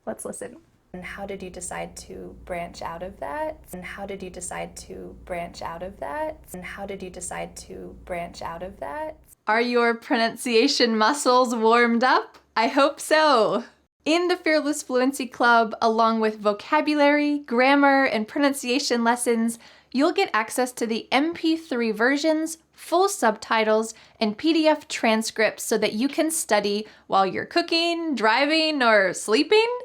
Let's listen. And how did you decide to branch out of that? And how did you decide to branch out of that? And how did you decide to branch out of that? Are your pronunciation muscles warmed up? I hope so. In the Fearless Fluency Club, along with vocabulary, grammar, and pronunciation lessons, you'll get access to the MP3 versions, full subtitles, and PDF transcripts so that you can study while you're cooking, driving, or sleeping.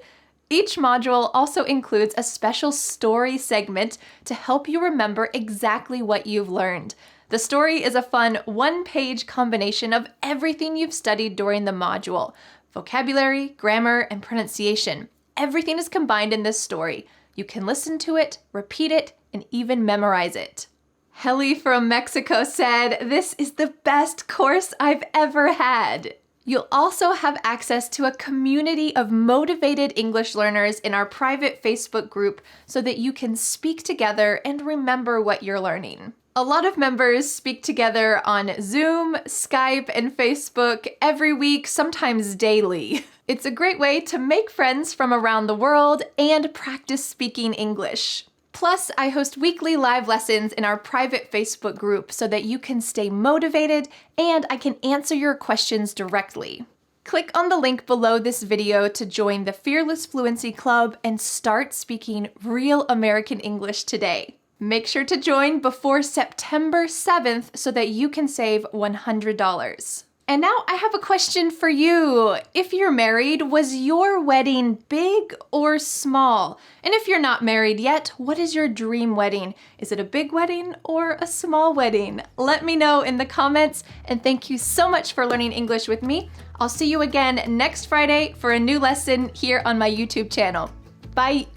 Each module also includes a special story segment to help you remember exactly what you've learned. The story is a fun one-page combination of everything you've studied during the module. Vocabulary, grammar, and pronunciation. Everything is combined in this story. You can listen to it, repeat it, and even memorize it. Heli from Mexico said, "This is the best course I've ever had." You'll also have access to a community of motivated English learners in our private Facebook group so that you can speak together and remember what you're learning. A lot of members speak together on Zoom, Skype, and Facebook every week, sometimes daily. It's a great way to make friends from around the world and practice speaking English. Plus, I host weekly live lessons in our private Facebook group so that you can stay motivated and I can answer your questions directly. Click on the link below this video to join the Fearless Fluency Club and start speaking real American English today. Make sure to join before September 7th so that you can save $100. And now I have a question for you. If you're married, was your wedding big or small? And if you're not married yet, what is your dream wedding? Is it a big wedding or a small wedding? Let me know in the comments, and thank you so much for learning English with me. I'll see you again next Friday for a new lesson here on my YouTube channel. Bye!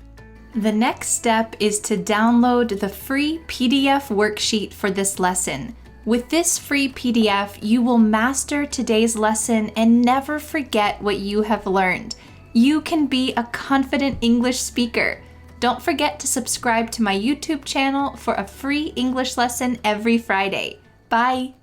The next step is to download the free PDF worksheet for this lesson. With this free PDF, you will master today's lesson and never forget what you have learned. You can be a confident English speaker. Don't forget to subscribe to my YouTube channel for a free English lesson every Friday. Bye!